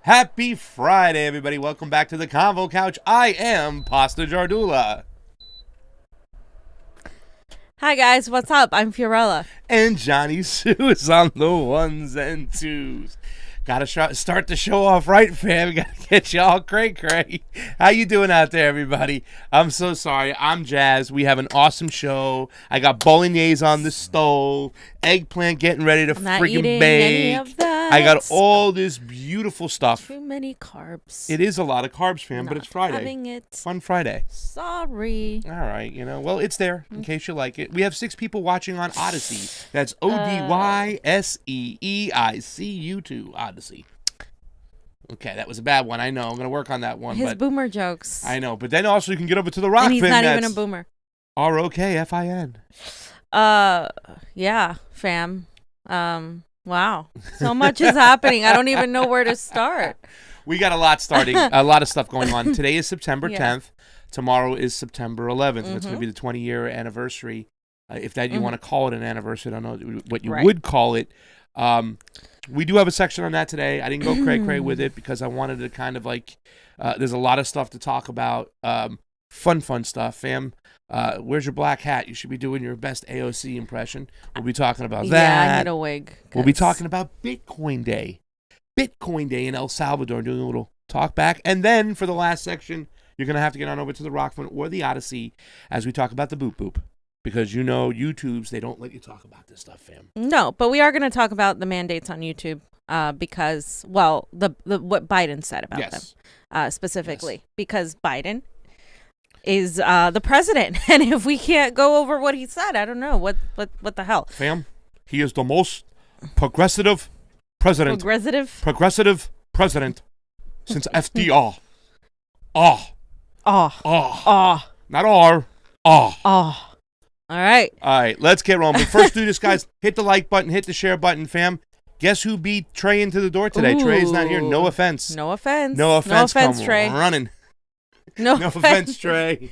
Happy Friday, everybody. Welcome back to the Convo Couch. I am Postal Jardula. Hi, guys. What's up? I'm Fiorella. And Jonny Tsunami is on the ones and twos. Gotta start the show off right, fam. Gotta get you all cray-cray. How you doing out there, everybody? I'm so sorry. I'm Jazz. We have an awesome show. I got bolognese on the stove. Eggplant getting ready to freaking bake. Any of that. I got all this beautiful stuff. Too many carbs. It is a lot of carbs, fam, but Not it's Friday. having it. Fun Friday. Sorry. All right, well, it's there in case you like it. We have 6 people watching on Odyssey. That's ODYSEEIC YouTube, Odyssey. Okay, that was a bad one. I know. I'm going to work on that one. His boomer jokes. I know. But then also you can get over to the Rokfin. And he's not even a boomer. ROKFIN. Yeah, fam. Wow. So much is happening. I don't even know where to start. We got a lot starting. A lot of stuff going on. Today is September 10th. Tomorrow is September 11th. And it's going to be the 20-year anniversary. If that you want to call it an anniversary, I don't know what you would call it. We do have a section on that today. I didn't go cray-cray with it because I wanted to kind of there's a lot of stuff to talk about. Fun stuff, fam. Where's your black hat? You should be doing your best AOC impression. We'll be talking about that. Yeah, I need a wig. We'll be talking about Bitcoin Day. Bitcoin Day in El Salvador, doing a little talk back. And then for the last section, you're going to have to get on over to the Rokfin or the Odyssey as we talk about the boop boop. Because YouTubes, they don't let you talk about this stuff, fam. No, but we are going to talk about the mandates on YouTube because, well, the what Biden said about them specifically. Yes. Because Biden is the president. And if we can't go over what he said, I don't know. What the hell? Fam, he is the most progressive president. Progressive president since FDR. Not R. All right, let's get rolling. But first do this, guys. Hit the like button, hit the share button, fam. Guess who beat Trey into the door today? Ooh. Trey's not here. No offense. No offense, Trey. Running. No offense, Trey.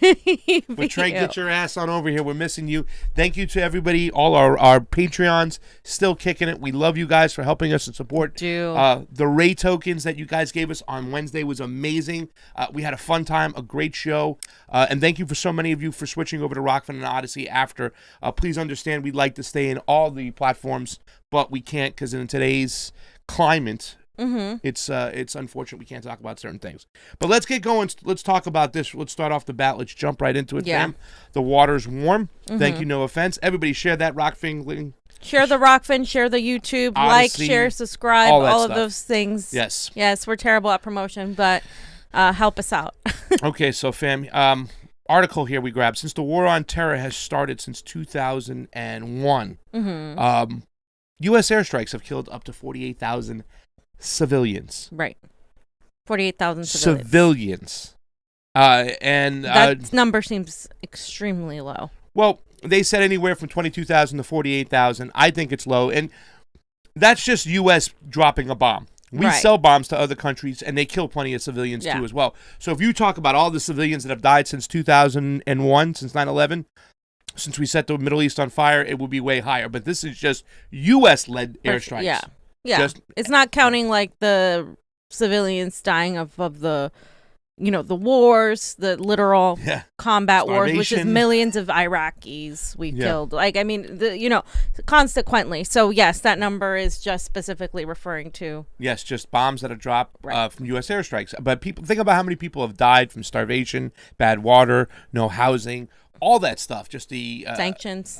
But Trey, get your ass on over here. We're missing you. Thank you to everybody, all our Patreons, still kicking it. We love you guys for helping us and support. The Ray tokens that you guys gave us on Wednesday was amazing. We had a fun time, a great show. And thank you for so many of you for switching over to Rokfin and Odyssey after. Please understand we'd like to stay in all the platforms, but we can't because in today's climate, it's unfortunate we can't talk about certain things. But let's get going. Let's talk about this. Let's start off the bat. Let's jump right into it, fam. The water's warm. Thank you. No offense. Everybody share that Rokfin link. Share the Rokfin. Share the YouTube. Odyssey, like, share, subscribe. All of those things. Yes. Yes, we're terrible at promotion, but help us out. Okay, so fam, article here we grabbed. Since the war on terror has started since 2001, U.S. airstrikes have killed up to 48,000 civilians. Right. 48,000 civilians. And that number seems extremely low. Well, they said anywhere from 22,000 to 48,000. I think it's low. And that's just U.S. dropping a bomb. We sell bombs to other countries, and they kill plenty of civilians, too, as well. So if you talk about all the civilians that have died since 2001, since 9/11, since we set the Middle East on fire, it would be way higher. But this is just U.S.-led airstrikes. Yeah. It's not counting, the civilians dying of the, the wars, the literal combat wars, which is millions of Iraqis we killed. Consequently. So, yes, that number is just specifically referring to. Yes, just bombs that are dropped from U.S. airstrikes. But think about how many people have died from starvation, bad water, no housing, all that stuff. Just the sanctions.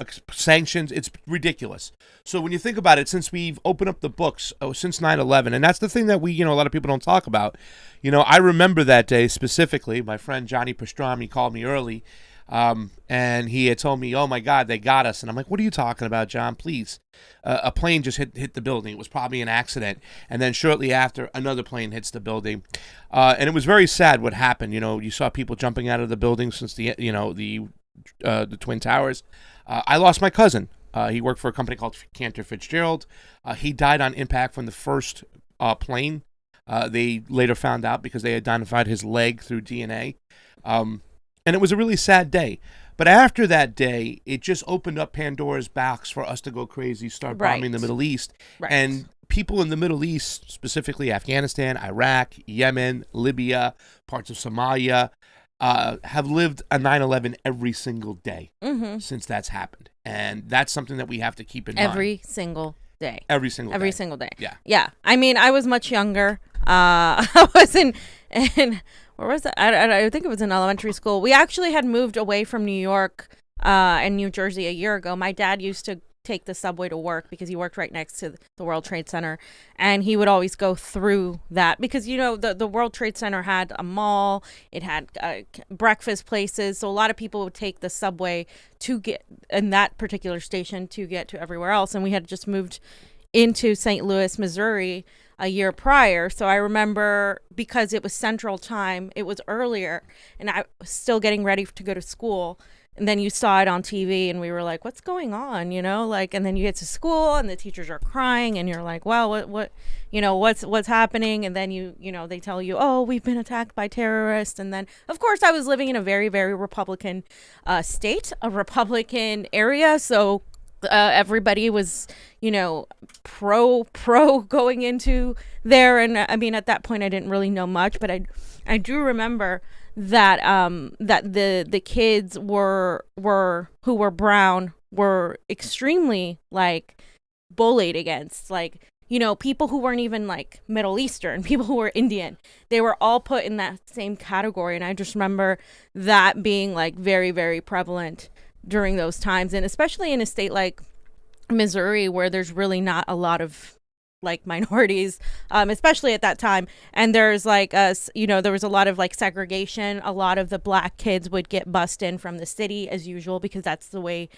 It's ridiculous. So when you think about it, since we've opened up the books since 9/11, and that's the thing that we, a lot of people don't talk about. I remember that day specifically. My friend Jonny Tsunami called me early, and he had told me, "Oh my God, they got us." And I'm like, "What are you talking about, John? Please." A plane just hit the building. It was probably an accident. And then shortly after, another plane hits the building. And it was very sad what happened. You saw people jumping out of the building since the Twin Towers. I lost my cousin. He worked for a company called Cantor Fitzgerald. He died on impact from the first plane. They later found out because they identified his leg through DNA. And it was a really sad day. But after that day, it just opened up Pandora's box for us to go crazy, start bombing the Middle East. And people in the Middle East, specifically Afghanistan, Iraq, Yemen, Libya, parts of Somalia, have lived a 9/11 every single day since that's happened. And that's something that we have to keep in mind. Every single day. Every single day. Yeah. Yeah. I mean, I was much younger. I was in where was it? I think it was in elementary school. We actually had moved away from New York and New Jersey a year ago. My dad used to take the subway to work because he worked right next to the World Trade Center, and he would always go through that because, you know, the World Trade Center had a mall, it had breakfast places, so a lot of people would take the subway to get in that particular station to get to everywhere else. And we had just moved into St. Louis, Missouri a year prior, so I remember because it was Central Time, it was earlier, and I was still getting ready to go to school. And then you saw it on TV, and we were like, "What's going on?" You know, like. And then you get to school, and the teachers are crying, and you're like, "Well, what, you know, what's happening?" And then you know, they tell you, "Oh, we've been attacked by terrorists." And then, of course, I was living in a very, very Republican state, a Republican area, so everybody was, you know, pro going into there. And I mean, at that point, I didn't really know much, but I do remember that that the kids were who were brown were extremely like bullied against, like, you know, people who weren't even like Middle Eastern, people who were Indian, they were all put in that same category. And I just remember that being like very, very prevalent during those times, and especially in a state like Missouri where there's really not a lot of like minorities, especially at that time. And there's like you know, there was a lot of like segregation. A lot of the black kids would get bussed in from the city as usual because that's the way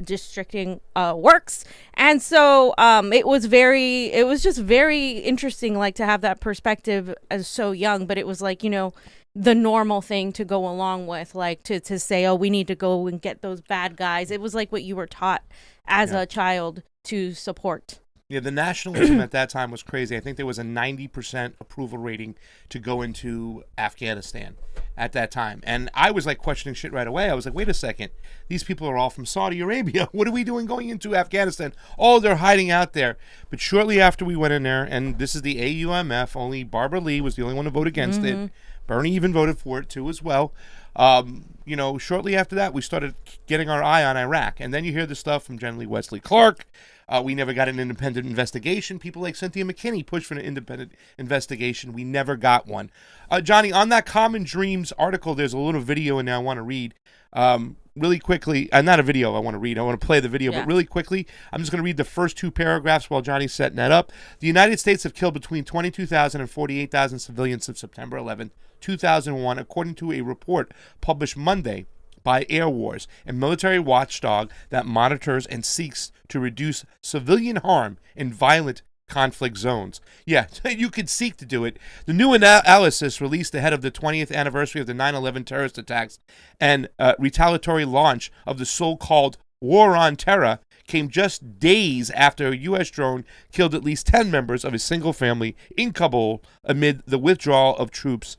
districting works. And so it was just very interesting, like, to have that perspective as so young. But it was like, you know, the normal thing to go along with, like to say, oh, we need to go and get those bad guys. It was like what you were taught as a child to support. Yeah, the nationalism at that time was crazy. I think there was a 90% approval rating to go into Afghanistan at that time. And I was like questioning shit right away. I was like, wait a second. These people are all from Saudi Arabia. What are we doing going into Afghanistan? Oh, they're hiding out there. But shortly after we went in there, and this is the AUMF, only Barbara Lee was the only one to vote against it. Bernie even voted for it too as well. You know, shortly after that, we started getting our eye on Iraq. And then you hear the stuff from General Wesley Clark. We never got an independent investigation. People like Cynthia McKinney pushed for an independent investigation. We never got one. Johnny, on that Common Dreams article, there's a little video in there I want to read. Really quickly, not a video I want to read. I want to play the video, but really quickly, I'm just going to read the first two paragraphs while Johnny's setting that up. The United States have killed between 22,000 and 48,000 civilians since September 11, 2001, according to a report published Monday by Air Wars, a military watchdog that monitors and seeks to reduce civilian harm in violent conflict zones. Yeah, you could seek to do it. The new analysis released ahead of the 20th anniversary of the 9/11 terrorist attacks and retaliatory launch of the so-called War on Terror came just days after a U.S. drone killed at least 10 members of a single family in Kabul amid the withdrawal of troops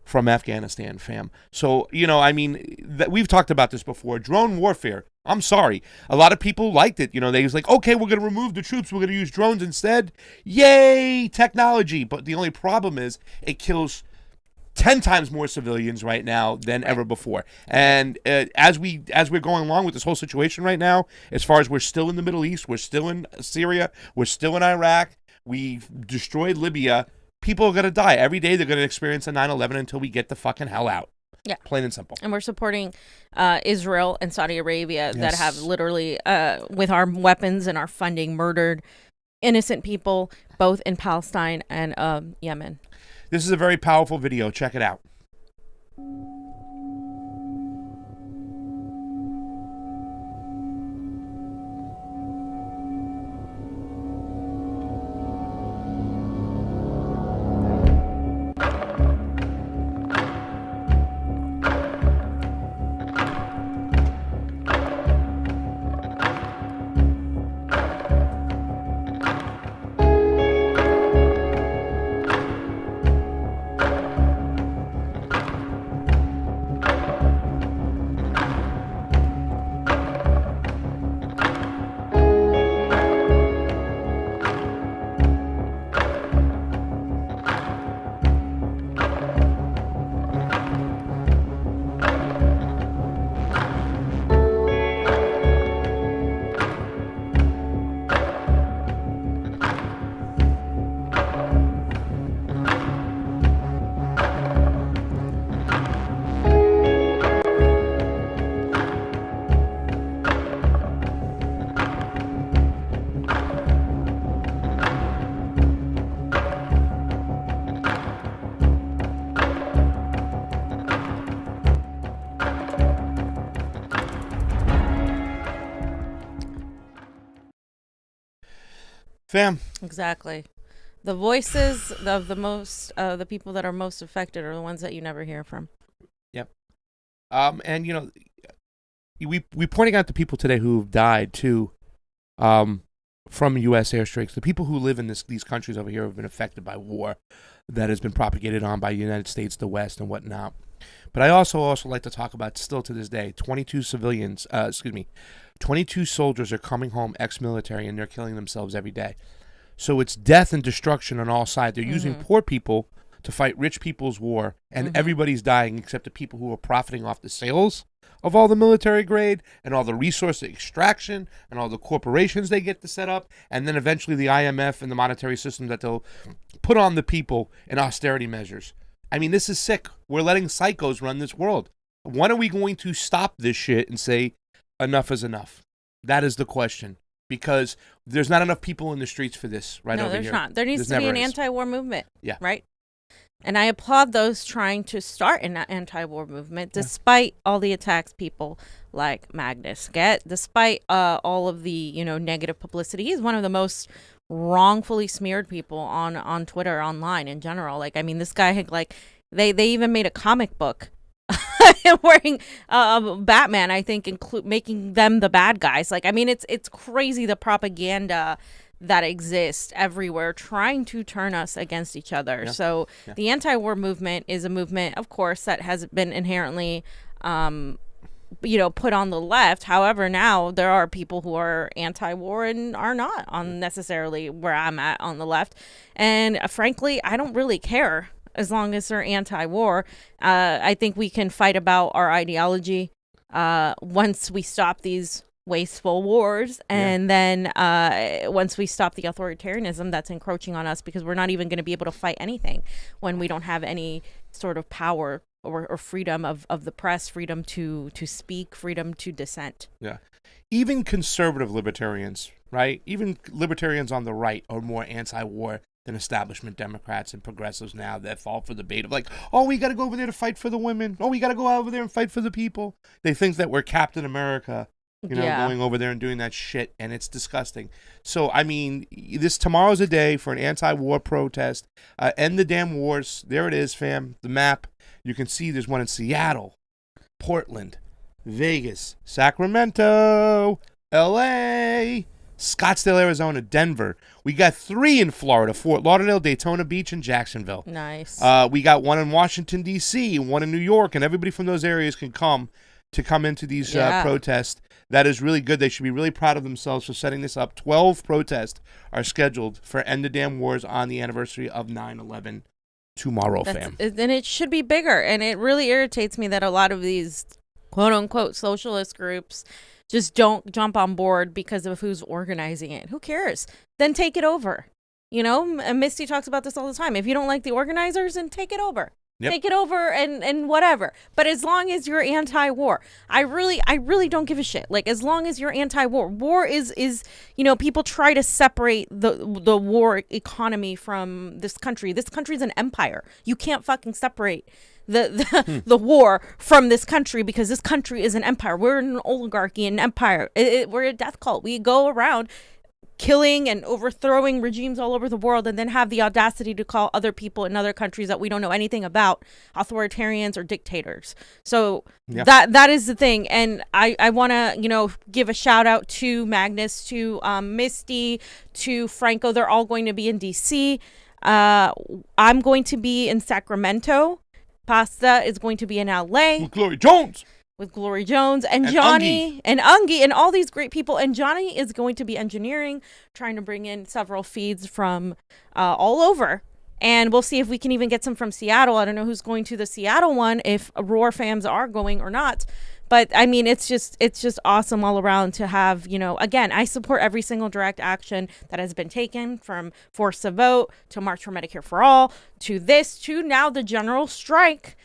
from Afghanistan, fam. So, you know, I mean, we've talked about this before. Drone warfare, I'm sorry. A lot of people liked it. You know, they was like, okay, we're going to remove the troops. We're going to use drones instead. Yay, technology. But the only problem is it kills 10 times more civilians right now than ever before. And as we're going along with this whole situation right now, as far as we're still in the Middle East, we're still in Syria, we're still in Iraq, we've destroyed Libya, people are going to die. Every day they're going to experience a 9/11 until we get the fucking hell out. Yeah. Plain and simple. And we're supporting Israel and Saudi Arabia that have literally, with our weapons and our funding, murdered innocent people, both in Palestine and Yemen. This is a very powerful video. Check it out. Fam. Exactly. The voices of the people that are most affected are the ones that you never hear from. Yep. And you know, we pointing out the people today who've died too, from U.S. airstrikes. The people who live in these countries over here have been affected by war that has been propagated on by the United States, the West, and whatnot. But I also like to talk about, still to this day, 22 soldiers are coming home ex-military, and they're killing themselves every day. So it's death and destruction on all sides. They're using poor people to fight rich people's war, and everybody's dying except the people who are profiting off the sales of all the military grade and all the resource extraction and all the corporations they get to set up, and then eventually the IMF and the monetary system that they'll put on the people in austerity measures. I mean, this is sick. We're letting psychos run this world. When are we going to stop this shit and say enough is enough? That is the question. Because there's not enough people in the streets for this over here. No, there's not. There needs to be an anti-war movement. Yeah. Right? And I applaud those trying to start an anti-war movement, despite all the attacks people like Magnus get, despite all of the negative publicity. He's one of the most wrongfully smeared people on Twitter, online in general. Like, I mean, this guy had they even made a comic book wearing Batman, I think, making them the bad guys. Like, I mean, it's crazy, the propaganda that exists everywhere trying to turn us against each other. So the anti-war movement is a movement, of course, that has been inherently put on the left. However, now there are people who are anti-war and are not on necessarily where I'm at on the left. And frankly, I don't really care as long as they're anti-war. I think we can fight about our ideology once we stop these wasteful wars, and then once we stop the authoritarianism that's encroaching on us, because we're not even going to be able to fight anything when we don't have any sort of power or freedom of the press, freedom to speak, freedom to dissent. Yeah. Even conservative libertarians, right? Even libertarians on the right are more anti-war than establishment Democrats and progressives now that fall for the bait of like, oh, we got to go over there to fight for the women. Oh, we got to go over there and fight for the people. They think that we're Captain America, going over there and doing that shit, and it's disgusting. So, I mean, tomorrow's a day for an anti-war protest. End the damn wars. There it is, fam. The map. You can see there's one in Seattle, Portland, Vegas, Sacramento, L.A., Scottsdale, Arizona, Denver. We got 3 in Florida: Fort Lauderdale, Daytona Beach, and Jacksonville. Nice. We got 1 in Washington, D.C., 1 in New York, and everybody from those areas can come into these protests. That is really good. They should be really proud of themselves for setting this up. 12 protests are scheduled for End the Damn Wars on the anniversary of 9/11 tomorrow, fam. And it should be bigger. And it really irritates me that a lot of these quote-unquote socialist groups just don't jump on board because of who's organizing it. Who cares? Then take it over. And Misty talks about this all the time. If you don't like the organizers, then take it over. Yep. Take it over and whatever. But as long as you're anti-war, I really don't give a shit. Like, as long as you're anti-war, war is people try to separate the war economy from this country. This country's an empire. You can't fucking separate the war from this country, because this country is an empire. We're an oligarchy, an empire. We're a death cult. We go around killing and overthrowing regimes all over the world, and then have the audacity to call other people in other countries that we don't know anything about authoritarians or dictators. So that is the thing. And I want to give a shout out to Magnus, to Misty, to Franco. They're all going to be in DC. I'm going to be in Sacramento. Pasta is going to be in LA with Glory Jones and Johnny and Ungi and all these great people. And Johnny is going to be engineering, trying to bring in several feeds from all over. And we'll see if we can even get some from Seattle. I don't know who's going to the Seattle one, if Roar fans are going or not. But I mean, it's just awesome all around to have, again, I support every single direct action that has been taken, from Force to Vote to March for Medicare for All to this to now the general strike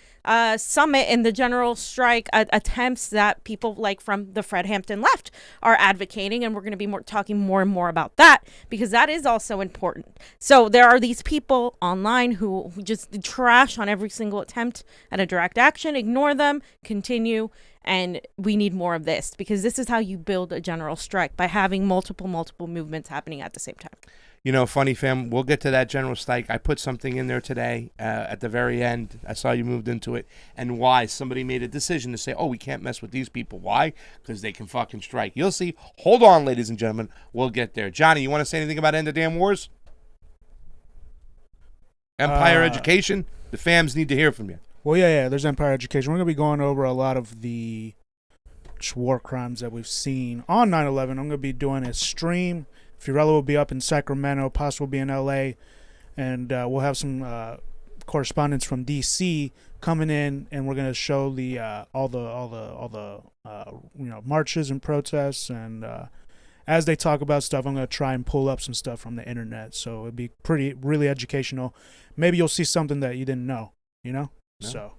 summit and the general strike attempts that people like from the Fred Hampton left are advocating. And we're going to be talking more and more about that, because that is also important. So there are these people online who just trash on every single attempt at a direct action. Ignore them, continue, And we need more of this, because this is how you build a general strike, by having multiple movements happening at the same time. You know, funny, fam, we'll get to that general strike. I put something in there today at the very end. I saw you moved into it. And why somebody made a decision to say, oh, we can't mess with these people. Why? Because they can fucking strike. You'll see. Hold on, ladies and gentlemen. We'll get there. Johnny, you want to say anything about End the Damn Wars? Empire Education? The fams need to hear from you. Well, yeah, there's Empire Education. We're going to be going over a lot of the war crimes that we've seen on 9/11. I'm going to be doing a stream. Fiorella will be up in Sacramento. Postal will be in LA. And we'll have some correspondents from DC coming in, and we're going to show the all the marches and protests. And as they talk about stuff, I'm going to try and pull up some stuff from the internet. So it'd be really educational. Maybe you'll see something that you didn't know, No. So,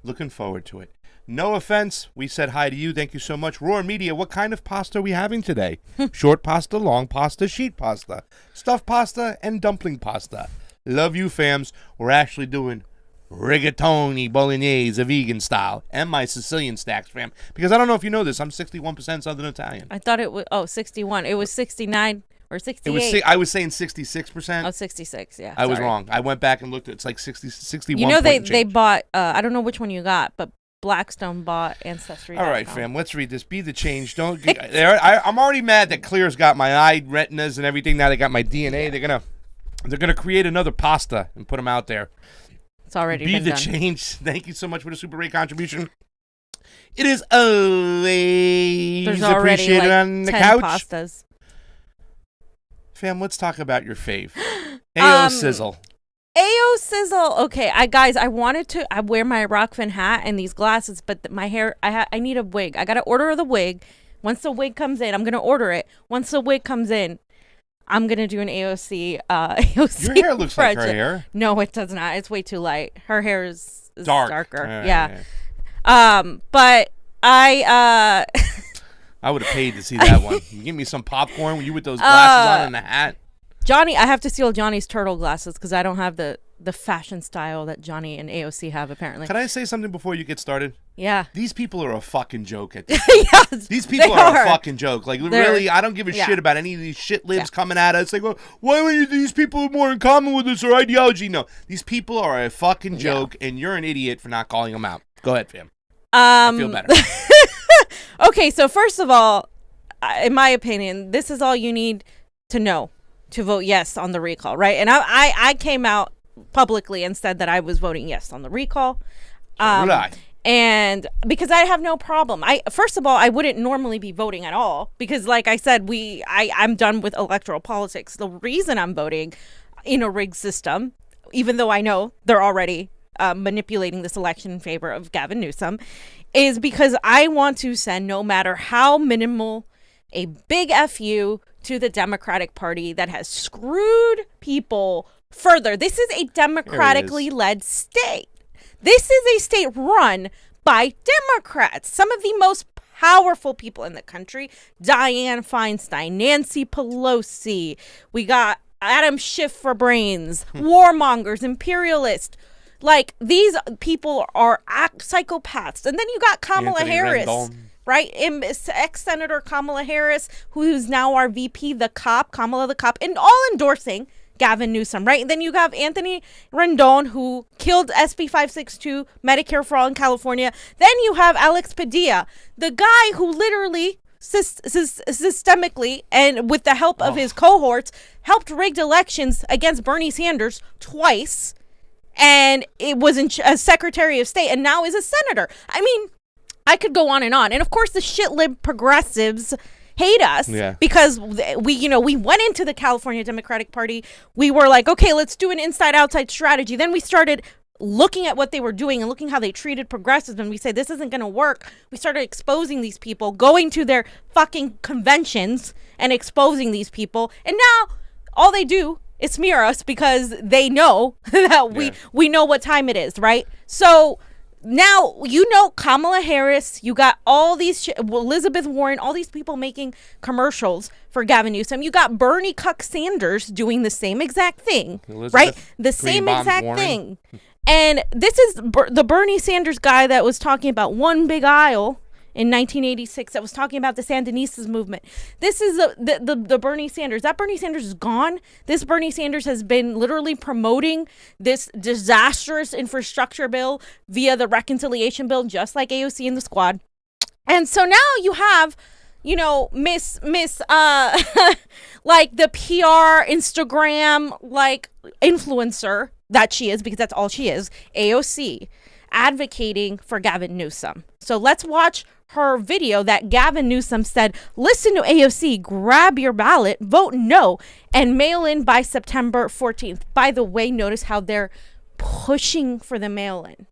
looking forward to it. No offense. We said hi to you. Thank you so much. Roar Media, what kind of pasta are we having today? Short pasta, long pasta, sheet pasta, stuffed pasta, and dumpling pasta. Love you, fams. We're actually doing rigatoni bolognese, vegan style, and my Sicilian stacks, fam. Because I don't know if you know this, I'm 61% Southern Italian. I thought it was, 61. It was 69. Or 68. I was saying 66%. Oh, 66, yeah. I was wrong. I went back and looked. It's like 61. You know, they bought, I don't know which one you got, but Blackstone bought Ancestry. All right, fam, let's read this. Be the change. Don't. I'm already mad that Clear's got my eye retinas and everything. Now they got my DNA. Yeah. They're gonna create another pasta and put them out there. It's already been done. Be the change. Thank you so much for the super great contribution. It is always appreciated on the 10 couch. Pastas. Fam, let's talk about your fave. AO Sizzle. AO Sizzle. Okay, I wanted to wear my Rokfin hat and these glasses, but my hair, I need a wig. I got to order the wig. Once the wig comes in, I'm going to order it. Once the wig comes in, I'm going to do an AOC. Your hair looks project. Like her hair. No, it does not. It's way too light. Her hair is darker. Yeah. But I would have paid to see that one. You give me some popcorn when you with those glasses on and the hat. Johnny, I have to steal Johnny's turtle glasses because I don't have the fashion style that Johnny and AOC have, apparently. Can I say something before you get started? Yeah. These people are a fucking joke at this point. Yes, these people are a fucking joke. Like, really, I don't give a shit about any of these shit libs coming at us. Like, well, why are these people more in common with us or ideology? No, these people are a fucking joke, and you're an idiot for not calling them out. Go ahead, fam. I feel better. Okay, so first of all, in my opinion, this is all you need to know to vote yes on the recall, right? And I came out publicly and said that I was voting yes on the recall. And because I have no problem. First of all, I wouldn't normally be voting at all because, like I said, I'm done with electoral politics. The reason I'm voting in a rigged system, even though I know they're already manipulating this election in favor of Gavin Newsom, is because I want to send, no matter how minimal, a big FU to the Democratic Party that has screwed people further. This is a democratically led state. This is a state run by Democrats. Some of the most powerful people in the country. Dianne Feinstein, Nancy Pelosi. We got Adam Schiff for brains, warmongers, imperialists. Like, these people are psychopaths. And then you got Kamala Harris, right? Ex-Senator Kamala Harris, who's now our VP, Kamala the cop, and all endorsing Gavin Newsom, right? And then you have Anthony Rendon, who killed SB 562, Medicare for All in California. Then you have Alex Padilla, the guy who literally systemically and with the help of his cohorts helped rigged elections against Bernie Sanders twice. And it was a Secretary of State and now is a senator. I mean, I could go on. And of course, the shit-lib progressives hate us because we went into the California Democratic Party. We were like, okay, let's do an inside-outside strategy. Then we started looking at what they were doing and looking how they treated progressives. And we say, this isn't going to work. We started exposing these people, going to their fucking conventions and exposing these people. And now all they do is smear us because they know that we know what time it is, right? So now, Kamala Harris, you got all these, Elizabeth Warren, all these people making commercials for Gavin Newsom. You got Bernie Cuck Sanders doing the same exact thing, right? The same exact thing. And this is the Bernie Sanders guy that was talking about one big aisle in 1986 that was talking about the Sandinistas movement. This is the Bernie Sanders. That Bernie Sanders is gone. This Bernie Sanders has been literally promoting this disastrous infrastructure bill via the reconciliation bill, just like AOC and the squad. And so now you have, Miss like the PR Instagram like influencer that she is, because that's all she is, AOC, advocating for Gavin Newsom. So let's watch her video that Gavin Newsom said, listen to AOC, grab your ballot, vote no, and mail in by September 14th. By the way, notice how they're pushing for the mail-in.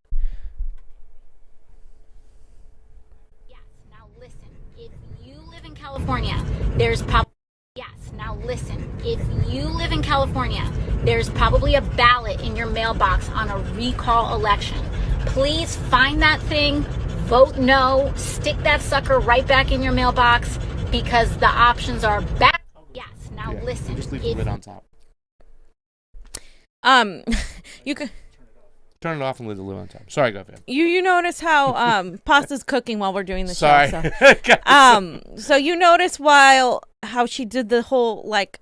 Yes, now listen, if you live in California, there's probably... Yes, now listen, if you live in California, there's probably a ballot in your mailbox on a recall election. Please find that thing, vote no, stick that sucker right back in your mailbox, because the options are back. Yes, now listen. Just leave the lid on top. You can turn it off and leave the lid on top. Sorry, go ahead. You notice how Pasta's cooking while we're doing the show. So. So you notice how she did the whole like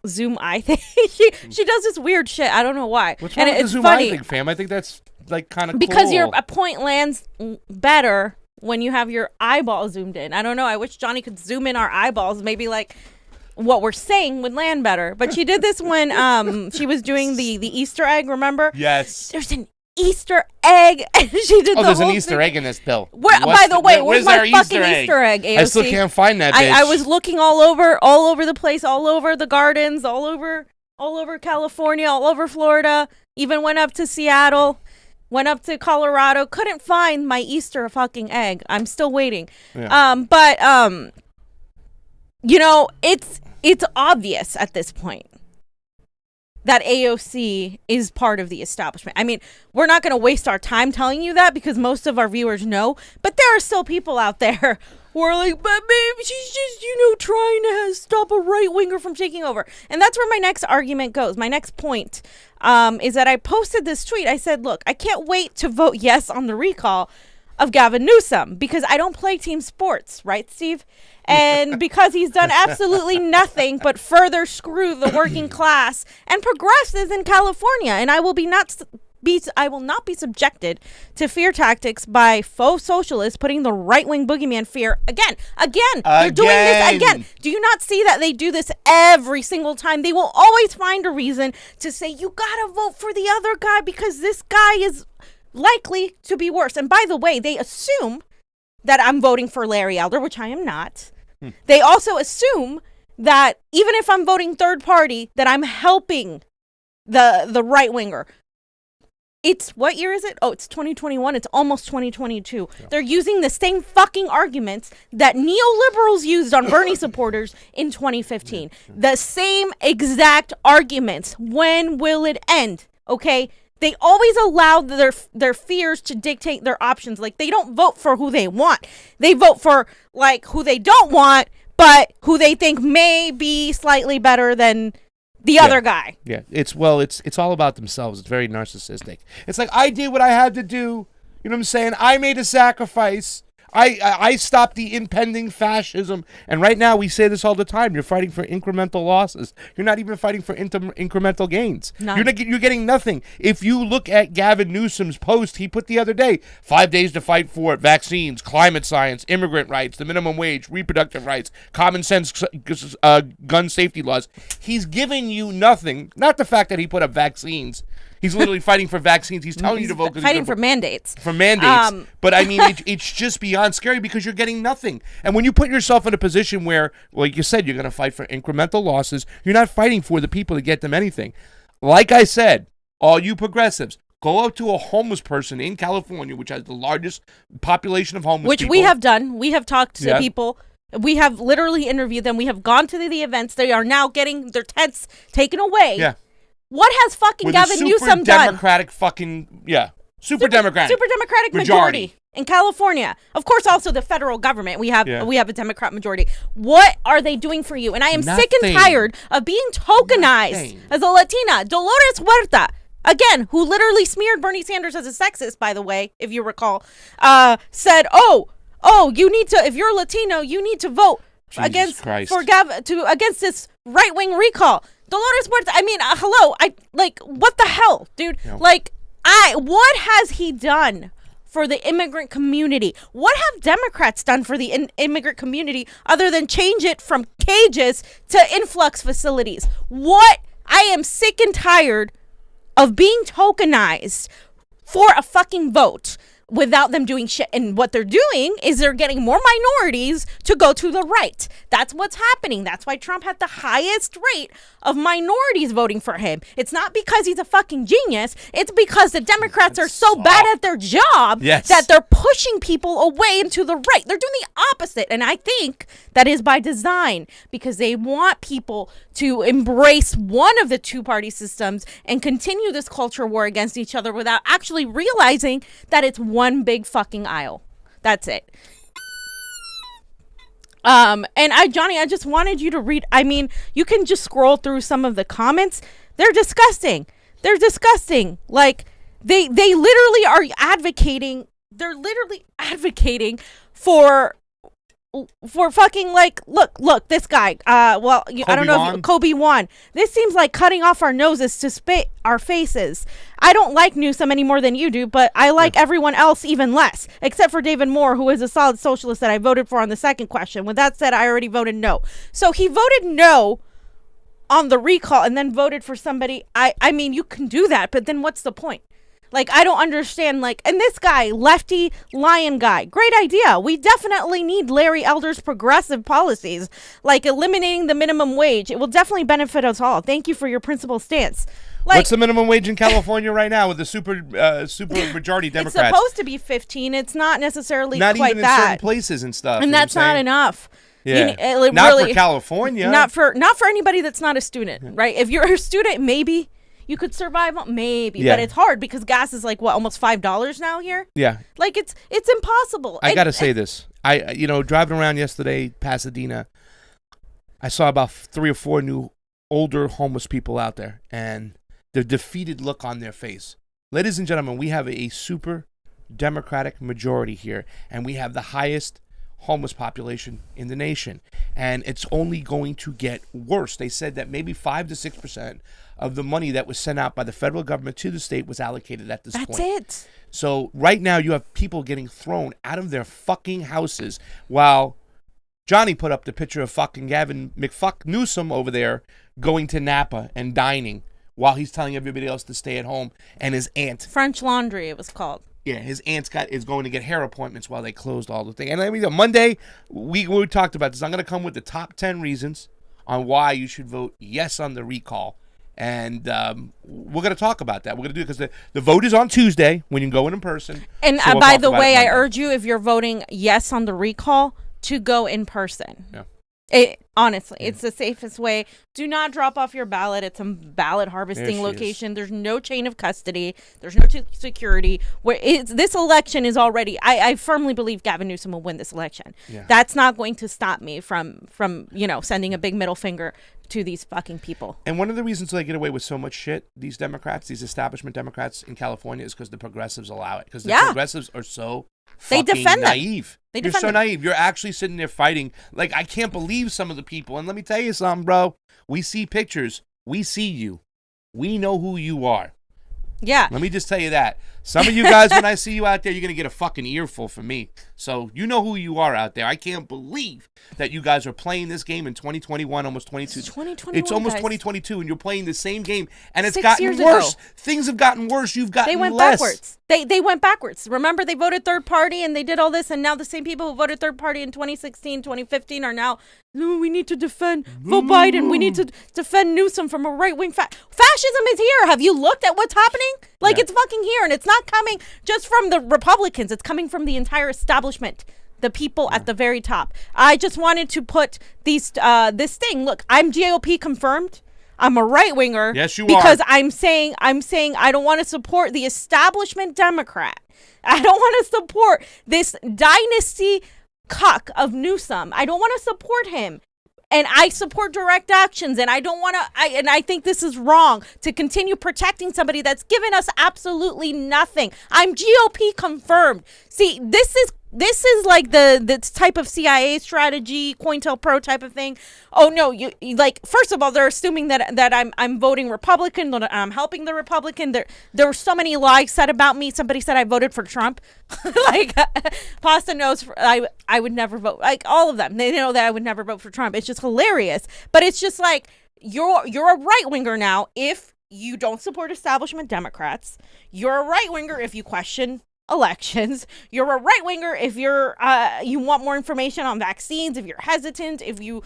zoom eye thing. she does this weird shit. I don't know why. What's wrong with the zoom eye thing, fam? I think that's like kind of because cool. your point lands better when you have your eyeball zoomed in. I don't know. I wish Johnny could zoom in our eyeballs. Maybe like what we're saying would land better. But she did this when she was doing the Easter egg. Remember? Yes. There's an Easter egg, and she did. There's an Easter egg in this bill. By the way, where's my fucking Easter egg? AOC? I still can't find that. Bitch. I was looking all over the place, all over the gardens, all over California, all over Florida. Even went up to Seattle, went up to Colorado. Couldn't find my Easter fucking egg. I'm still waiting. Yeah. It's obvious at this point that AOC is part of the establishment. I mean, we're not going to waste our time telling you that because most of our viewers know, but there are still people out there who are like, but maybe she's just, trying to stop a right-winger from taking over. And that's where my next argument goes. My next point is that I posted this tweet. I said, look, I can't wait to vote yes on the recall of Gavin Newsom because I don't play team sports, right, Steve? And because he's done absolutely nothing but further screw the working class and progressives in California. And I will not be subjected to fear tactics by faux socialists putting the right-wing boogeyman fear again. They're doing this again. Do you not see that they do this every single time? They will always find a reason to say, you gotta vote for the other guy because this guy is likely to be worse. And by the way, they assume that I'm voting for Larry Elder, which I am not. They also assume that even if I'm voting third party, that I'm helping the right winger. It's, what year is it? Oh, it's 2021. It's almost 2022. Yeah. They're using the same fucking arguments that neoliberals used on Bernie supporters in 2015. The same exact arguments. When will it end? Okay? They always allow their fears to dictate their options. Like, they don't vote for who they want. They vote for, like, who they don't want, but who they think may be slightly better than the other guy. Yeah, it's all about themselves. It's very narcissistic. It's like, I did what I had to do. You know what I'm saying? I made a sacrifice. I stopped the impending fascism. And right now, we say this all the time. You're fighting for incremental losses. You're not even fighting for incremental gains. You're getting nothing. If you look at Gavin Newsom's post he put the other day, 5 days to fight for vaccines, climate science, immigrant rights, the minimum wage, reproductive rights, common sense gun safety laws. He's giving you nothing. Not the fact that he put up vaccines. He's literally fighting for vaccines. He's telling you to vote. Fighting for mandates. For mandates. But I mean, it's just beyond scary because you're getting nothing. And when you put yourself in a position where, like you said, you're going to fight for incremental losses, you're not fighting for the people to get them anything. Like I said, all you progressives, go out to a homeless person in California, which has the largest population of homeless people. Which we have done. We have talked to people. We have literally interviewed them. We have gone to the events. They are now getting their tents taken away. Yeah. What has fucking Gavin Newsom done? Super democratic majority in California. Of course, also the federal government. We have a Democrat majority. What are they doing for you? And I am sick and tired of being tokenized as a Latina. Dolores Huerta, again, who literally smeared Bernie Sanders as a sexist, by the way, if you recall, said, oh, you need to, if you're Latino, you need to vote against this right-wing recall. Dolores Huerta, I mean, hello, what the hell, dude? No. What has he done for the immigrant community? What have Democrats done for the immigrant community other than change it from cages to influx facilities? What? I am sick and tired of being tokenized for a fucking vote without them doing shit. And what they're doing is they're getting more minorities to go to the right. That's what's happening. That's why Trump had the highest rate of minorities voting for him. It's not because he's a fucking genius. It's because the Democrats are so bad at their job that they're pushing people away into the right. They're doing the opposite. And I think that is by design, because they want people to embrace one of the two-party systems and continue this culture war against each other without actually realizing that it's one big fucking aisle. That's it. And Johnny, I just wanted you to read. I mean, you can just scroll through some of the comments. They're disgusting. They're disgusting. Like they literally are advocating. They're literally advocating for fucking, like, look, this guy, I don't know if Kobe won. This seems like cutting off our noses to spit our faces. I don't like Newsom any more than you do, but I like everyone else even less, except for David Moore, who is a solid socialist that I voted for on the second question. With that said, I already voted no. So he voted no on the recall and then voted for somebody. I mean, you can do that, but then what's the point? Like, I don't understand, and this guy, lefty lion guy, great idea. We definitely need Larry Elder's progressive policies, like eliminating the minimum wage. It will definitely benefit us all. Thank you for your principled stance. What's the minimum wage in California right now with the super majority Democrats? It's supposed to be 15. It's not necessarily not quite even that. in certain places and stuff. And that's not enough. Yeah. Not for California. Not for anybody that's not a student, right? If you're a student, maybe you could survive, maybe, but it's hard because gas is almost $5 now here. Yeah, it's impossible. I gotta say this. I driving around yesterday, Pasadena, I saw about 3 or 4 new older homeless people out there, and the defeated look on their face. Ladies and gentlemen, we have a super Democratic majority here, and we have the highest homeless population in the nation, and it's only going to get worse. They said that maybe 5 to 6% of the money that was sent out by the federal government to the state was allocated at this point. That's it. So right now you have people getting thrown out of their fucking houses while Johnny put up the picture of fucking Gavin McFuck Newsom over there going to Napa and dining while he's telling everybody else to stay at home, and his aunt. French Laundry, it was called. Yeah, his aunt's is going to get hair appointments while they closed all the thing. And I mean, Monday, we talked about this. I'm going to come with the top 10 reasons on why you should vote yes on the recall. And we're going to talk about that. We're going to do it because the vote is on Tuesday when you can go in person. And so by the way, I urge you, if you're voting yes on the recall, to go in person. Yeah. Honestly, it's the safest way. Do not drop off your ballot at some ballot harvesting location. There's no chain of custody. There's no security. This election is already. I firmly believe Gavin Newsom will win this election. Yeah. That's not going to stop me from sending a big middle finger to these fucking people. And one of the reasons they get away with so much shit, these Democrats, these establishment Democrats in California, is because the progressives allow it. Because the progressives are so fucking naive. You're so naive. You're actually sitting there fighting. Like, I can't believe some of the people. And let me tell you something, bro. We see pictures. We see you. We know who you are. Yeah. Let me just tell you that. Some of you guys, when I see you out there, you're going to get a fucking earful from me. So you know who you are out there. I can't believe that you guys are playing this game in 2021, almost 22. It's 2021, It's almost guys. 2022, and you're playing the same game. And it's 6 gotten years worse. ago. Things have gotten worse. You've gotten They went less. backwards. They went backwards. Remember, they voted third party, and they did all this, and now the same people who voted third party in 2016, 2015 are now, no, we need to defend Biden. We need to defend Newsom from a right-wing fascism is here. Have you looked at what's happening? It's fucking here, and it's not coming just from the Republicans. It's coming from the entire establishment, the people at the very top. I just wanted to put this thing. Look, I'm GOP confirmed. I'm a right winger. Yes, you because are. I'm saying I don't want to support the establishment Democrat. I don't want to support this dynasty cuck of Newsom. I don't want to support him. And I support direct actions, and I don't want to. And I think this is wrong to continue protecting somebody that's given us absolutely nothing. I'm GOP confirmed. See, this is this is like the type of CIA strategy, COINTELPRO type of thing. Oh no, you like, first of all, they're assuming that I'm voting Republican, that I'm helping the Republican. There were so many lies said about me. Somebody said I voted for Trump. Like, Pasta knows I would never vote. Like, all of them, they know that I would never vote for Trump. It's just hilarious. But it's just like, you're a right winger now if you don't support establishment Democrats. You're a right winger if you question elections. You're a right winger if you're you want more information on vaccines, if you're hesitant, if you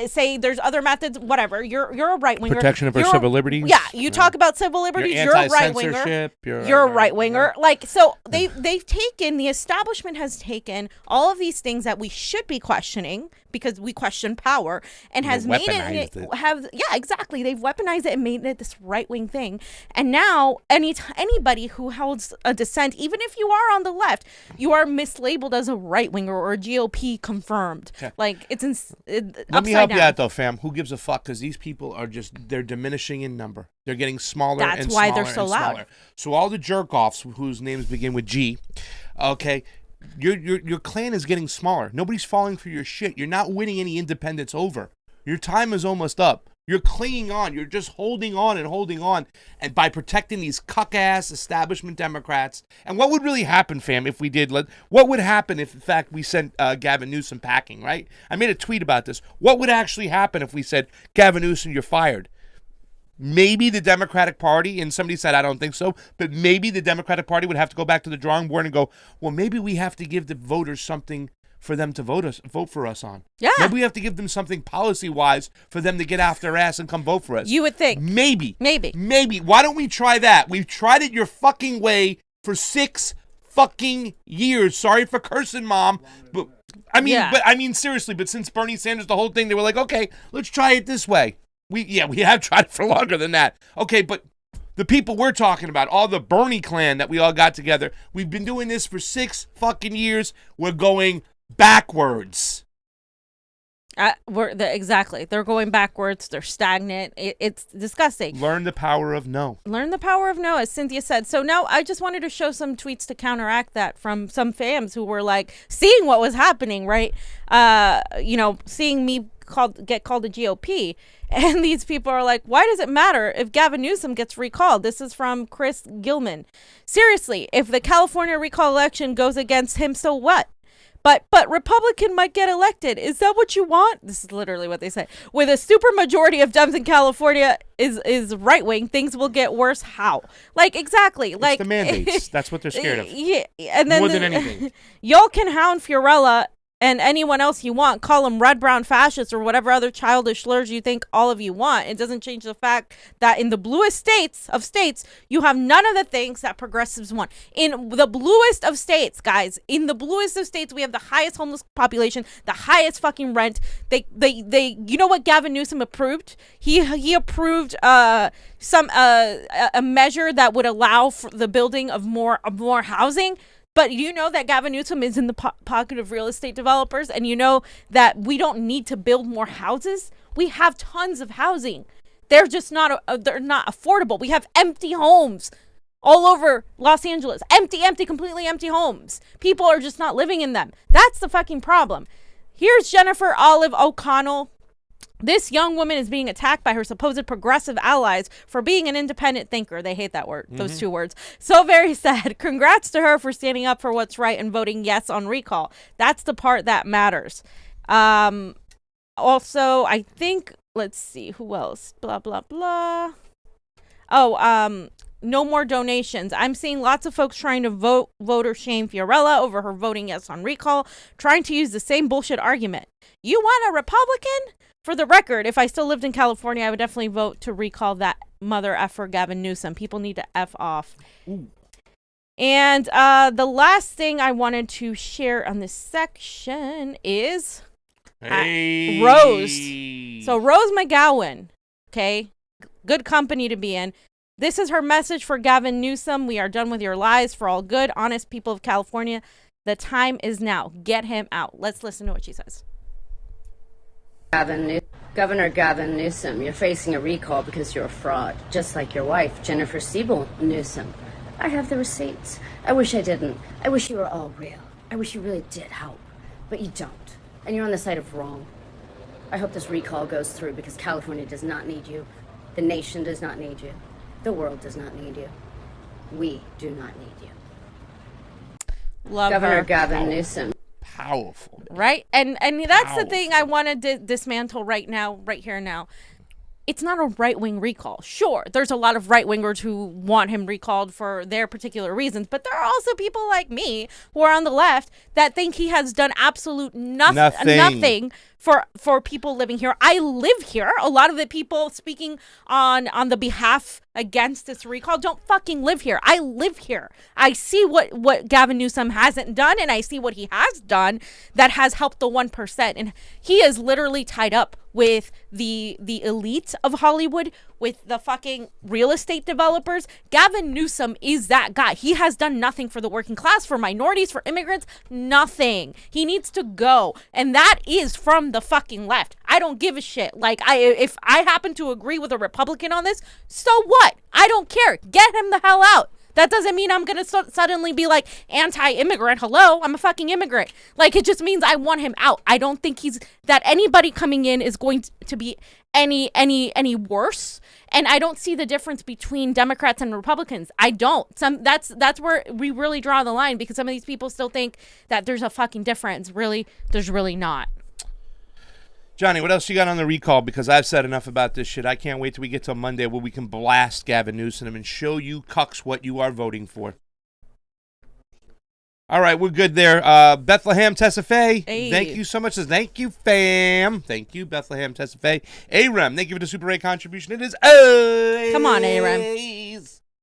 say there's other methods, whatever. You're a right winger. Protection of our civil liberties. Yeah, you talk about civil liberties. You're a right winger. You're a right winger. Like, so they've taken, the establishment has taken all of these things that we should be questioning because we question power, and has made it. Exactly. They've weaponized it and made it this right wing thing. And now anybody who holds a dissent, even if you are on the left, you are mislabeled as a right winger or a GOP confirmed. Yeah. Like, let me help you out though, fam. Who gives a fuck? Because these people are they're diminishing in number. They're getting smaller. That's why they're so loud. So all the jerk offs whose names begin with G, okay. Your clan is getting smaller. Nobody's falling for your shit. You're not winning any independents over. Your time is almost up. You're clinging on. You're just holding on and holding on. And by protecting these cuck-ass establishment Democrats. And what would really happen, fam, if we did? What would happen if, in fact, we sent Gavin Newsom packing, right? I made a tweet about this. What would actually happen if we said, Gavin Newsom, you're fired? Maybe the Democratic Party, and somebody said, I don't think so, but maybe the Democratic Party would have to go back to the drawing board and go, well, maybe we have to give the voters something for them to vote for us on. Yeah. Maybe we have to give them something policy-wise for them to get off their ass and come vote for us. You would think. Maybe. Why don't we try that? We've tried it your fucking way for 6 fucking years. Sorry for cursing, Mom. But I mean, seriously, but since Bernie Sanders, the whole thing, they were like, okay, let's try it this way. We have tried it for longer than that. Okay, but the people we're talking about, all the Bernie clan that we all got together, we've been doing this for 6 fucking years. We're going backwards. Exactly. They're going backwards. They're stagnant. It's disgusting. Learn the power of no. Learn the power of no, as Cynthia said. So now I just wanted to show some tweets to counteract that from some fams who were like seeing what was happening, right? Seeing me get called a GOP. And these people are like, why does it matter if Gavin Newsom gets recalled? This is from Chris Gilman. Seriously, if the California recall election goes against him, so what? But Republican might get elected. Is that what you want? This is literally what they say. With a super majority of Dems in California is right wing, things will get worse. How? Like, exactly. It's like the mandates. That's what they're scared of. Yeah, and then more than anything. Y'all can hound Fiorella and anyone else you want, call them red, brown fascists or whatever other childish slurs you think all of you want. It doesn't change the fact that in the bluest states, you have none of the things that progressives want. In the bluest of states, guys, in the bluest of states, we have the highest homeless population, the highest fucking rent. They you know what Gavin Newsom approved? He approved a measure that would allow for the building of more housing. But you know that Gavin Newsom is in the pocket of real estate developers, and you know that we don't need to build more houses. We have tons of housing. They're just they're not affordable. We have empty homes all over Los Angeles. Completely empty homes. People are just not living in them. That's the fucking problem. Here's Jennifer Olive O'Connell. This young woman is being attacked by her supposed progressive allies for being an independent thinker. They hate that word, those 2 words. So very sad. Congrats to her for standing up for what's right and voting yes on recall. That's the part that matters. Also, I think, let's see, who else? Blah, blah, blah. Oh, no more donations. I'm seeing lots of folks trying to voter shame Fiorella over her voting yes on recall, trying to use the same bullshit argument. You want a Republican? For the record, if I still lived in California, I would definitely vote to recall that mother effer Gavin Newsom. People need to F off. Ooh. And the last thing I wanted to share on this section is Rose. So Rose McGowan, okay, good company to be in. This is her message for Gavin Newsom. We are done with your lies. For all good, honest people of California, the time is now. Get him out. Let's listen to what she says. Governor Gavin Newsom, you're facing a recall because you're a fraud, just like your wife, Jennifer Siebel Newsom. I have the receipts. I wish I didn't. I wish you were all real. I wish you really did help, but you don't. And you're on the side of wrong. I hope this recall goes through because California does not need you. The nation does not need you. The world does not need you. We do not need you. Love Governor her. Gavin Newsom. Powerful. Right? And that's the thing I want to dismantle right now, right here now. It's not a right-wing recall. Sure, there's a lot of right-wingers who want him recalled for their particular reasons, but there are also people like me who are on the left that think he has done absolute nothing for people living here. I live here. A lot of the people speaking on the behalf against this recall don't fucking live here. I live here. I see what Gavin Newsom hasn't done, and I see what he has done that has helped the 1%. And he is literally tied up with the elites of Hollywood, with the fucking real estate developers. Gavin Newsom is that guy. He has done nothing for the working class, for minorities, for immigrants, nothing. He needs to go. And that is from the fucking left. I don't give a shit. Like, if I happen to agree with a Republican on this, so what? I don't care. Get him the hell out. That doesn't mean I'm going to suddenly be like anti-immigrant. Hello, I'm a fucking immigrant. Like, it just means I want him out. I don't think that anybody coming in is going to be any worse. And I don't see the difference between Democrats and Republicans. I don't. That's where we really draw the line, because some of these people still think that there's a fucking difference. Really, there's really not. Johnny, what else you got on the recall? Because I've said enough about this shit. I can't wait till we get till Monday where we can blast Gavin Newsom and show you cucks what you are voting for. All right, we're good there. Bethlehem Tessafay, hey. Thank you so much. Thank you, fam. Thank you, Bethlehem Tessafay. A-Rem, thank you for the Super A contribution. It is Come on, A-Rem.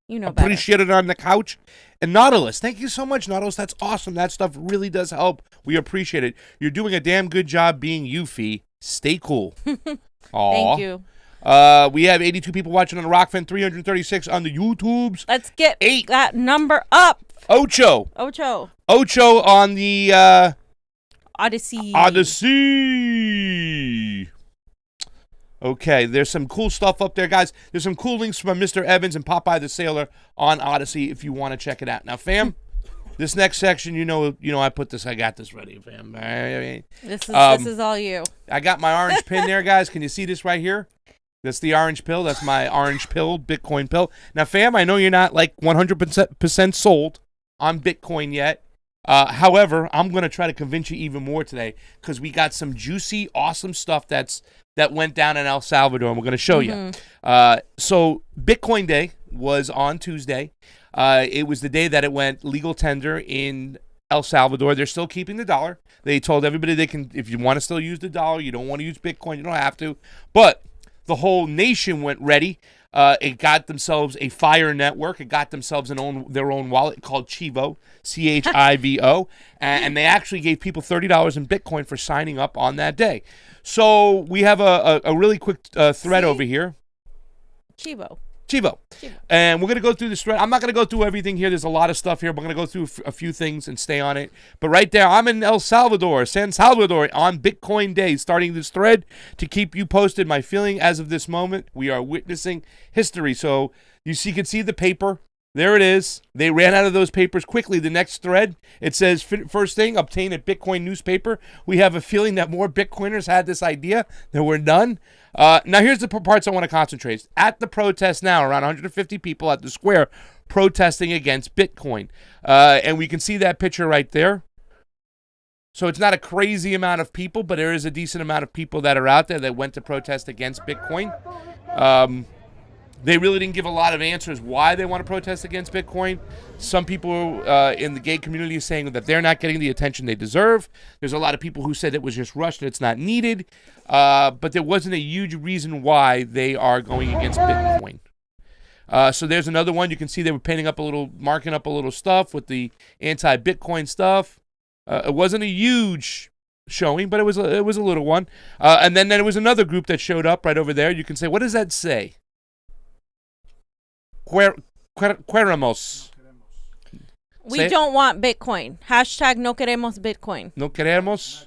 You know better. Appreciate it on the couch. And Nautilus, thank you so much, Nautilus. That's awesome. That stuff really does help. We appreciate it. You're doing a damn good job being you, Fee. Stay cool. Thank you. We have 82 people watching on the Rokfin, 336 on the YouTubes. Let's get that number up. Ocho on the Odyssey. Okay, there's some cool stuff up there, guys. There's some cool links from Mr. Evans and Popeye the Sailor on Odyssey if you want to check it out. Now, fam, this next section, I got this ready, fam. This is all you. I got my orange pin there, guys. Can you see this right here? That's the orange pill. That's my orange pill, Bitcoin pill. Now, fam, I know you're not like 100% sold on Bitcoin yet. However, I'm going to try to convince you even more today because we got some juicy, awesome stuff that went down in El Salvador, and we're going to show you. So Bitcoin Day was on Tuesday. It was the day that it went legal tender in El Salvador. They're still keeping the dollar. They told everybody they can, if you want to still use the dollar, you don't want to use Bitcoin, you don't have to. But the whole nation went ready. It got themselves a Fire network. It got themselves their own wallet called Chivo, Chivo, and they actually gave people $30 in Bitcoin for signing up on that day. So we have a really quick thread over here. Chivo. And we're going to go through this thread. I'm not going to go through everything here. There's a lot of stuff here. We're going to go through a few things and stay on it. But right there, I'm in El Salvador, San Salvador, on Bitcoin Day, starting this thread to keep you posted. My feeling as of this moment, we are witnessing history. So you can see the paper. There it is. They ran out of those papers quickly. The next thread, it says, first thing, obtain a Bitcoin newspaper. We have a feeling that more Bitcoiners had this idea. There were none. Now, here's the parts I want to concentrate. At the protest now, around 150 people at the square protesting against Bitcoin. And we can see that picture right there. So it's not a crazy amount of people, but there is a decent amount of people that are out there that went to protest against Bitcoin. They really didn't give a lot of answers why they want to protest against Bitcoin. Some people in the gay community are saying that they're not getting the attention they deserve. There's a lot of people who said it was just rushed and it's not needed. But there wasn't a huge reason why they are going against Bitcoin. So there's another one. You can see they were marking up a little stuff with the anti-Bitcoin stuff. It wasn't a huge showing, but it was a little one. And then there was another group that showed up right over there. You can say, what does that say? Queremos. We don't want Bitcoin. Hashtag no queremos Bitcoin. No queremos.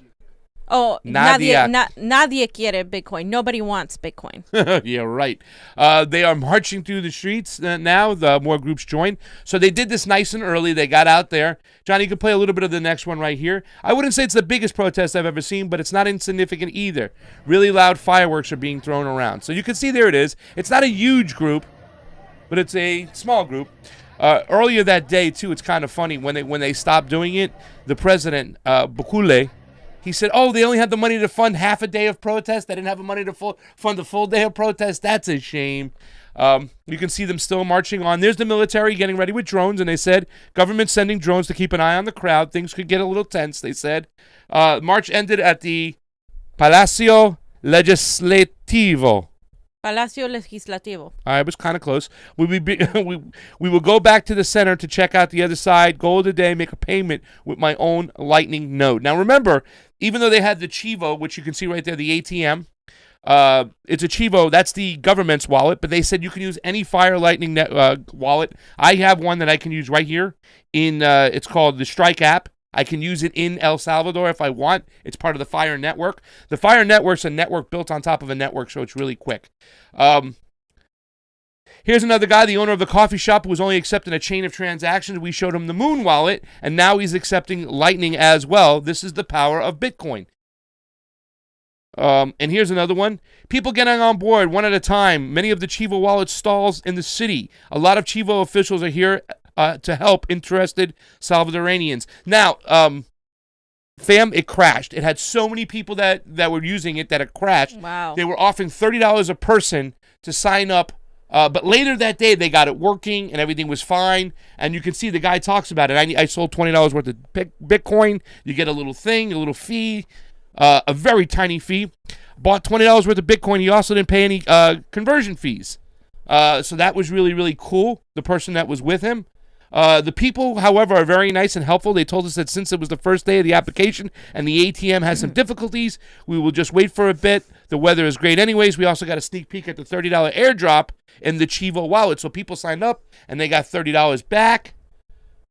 Oh, nadie quiere Bitcoin. Nobody wants Bitcoin. Yeah, right. They are marching through the streets now. The more groups join. So they did this nice and early. They got out there. Johnny, you can play a little bit of the next one right here. I wouldn't say it's the biggest protest I've ever seen, but it's not insignificant either. Really loud fireworks are being thrown around. So you can see there it is. It's not a huge group, but it's a small group. Earlier that day, too, it's kind of funny. When they stopped doing it, the president, Bukule, he said, they only had the money to fund half a day of protest. They didn't have the money to fund the full day of protest. That's a shame. You can see them still marching on. There's the military getting ready with drones, and they said, government sending drones to keep an eye on the crowd. Things could get a little tense, they said. March ended at the Palacio Legislativo. Palacio Legislativo. I was kind of close. We will go back to the center to check out the other side, goal of the day, make a payment with my own Lightning node. Now, remember, even though they had the Chivo, which you can see right there, the ATM, it's a Chivo. That's the government's wallet, but they said you can use any Fire Lightning wallet. I have one that I can use right here. It's called the Strike app. I can use it in El Salvador if I want. It's part of the Fire network. The Fire network's a network built on top of a network, so it's really quick. Here's another guy, the owner of the coffee shop, who was only accepting a chain of transactions. We showed him the Moon wallet, and now he's accepting Lightning as well. This is the power of Bitcoin. And here's another one. People getting on board one at a time. Many of the Chivo wallet stalls in the city. A lot of Chivo officials are here to help interested Salvadoranians. Now, fam, it crashed. It had so many people that were using it that it crashed. Wow. They were offering $30 a person to sign up. But later that day, they got it working and everything was fine. And you can see the guy talks about it. I sold $20 worth of Bitcoin. You get a little thing, a little fee, a very tiny fee. Bought $20 worth of Bitcoin. He also didn't pay any conversion fees. So that was really, really cool, the person that was with him. The people, however, are very nice and helpful. They told us that since it was the first day of the application and the ATM has some difficulties, we will just wait for a bit. The weather is great anyways. We also got a sneak peek at the $30 airdrop in the Chivo wallet. So people signed up and they got $30 back.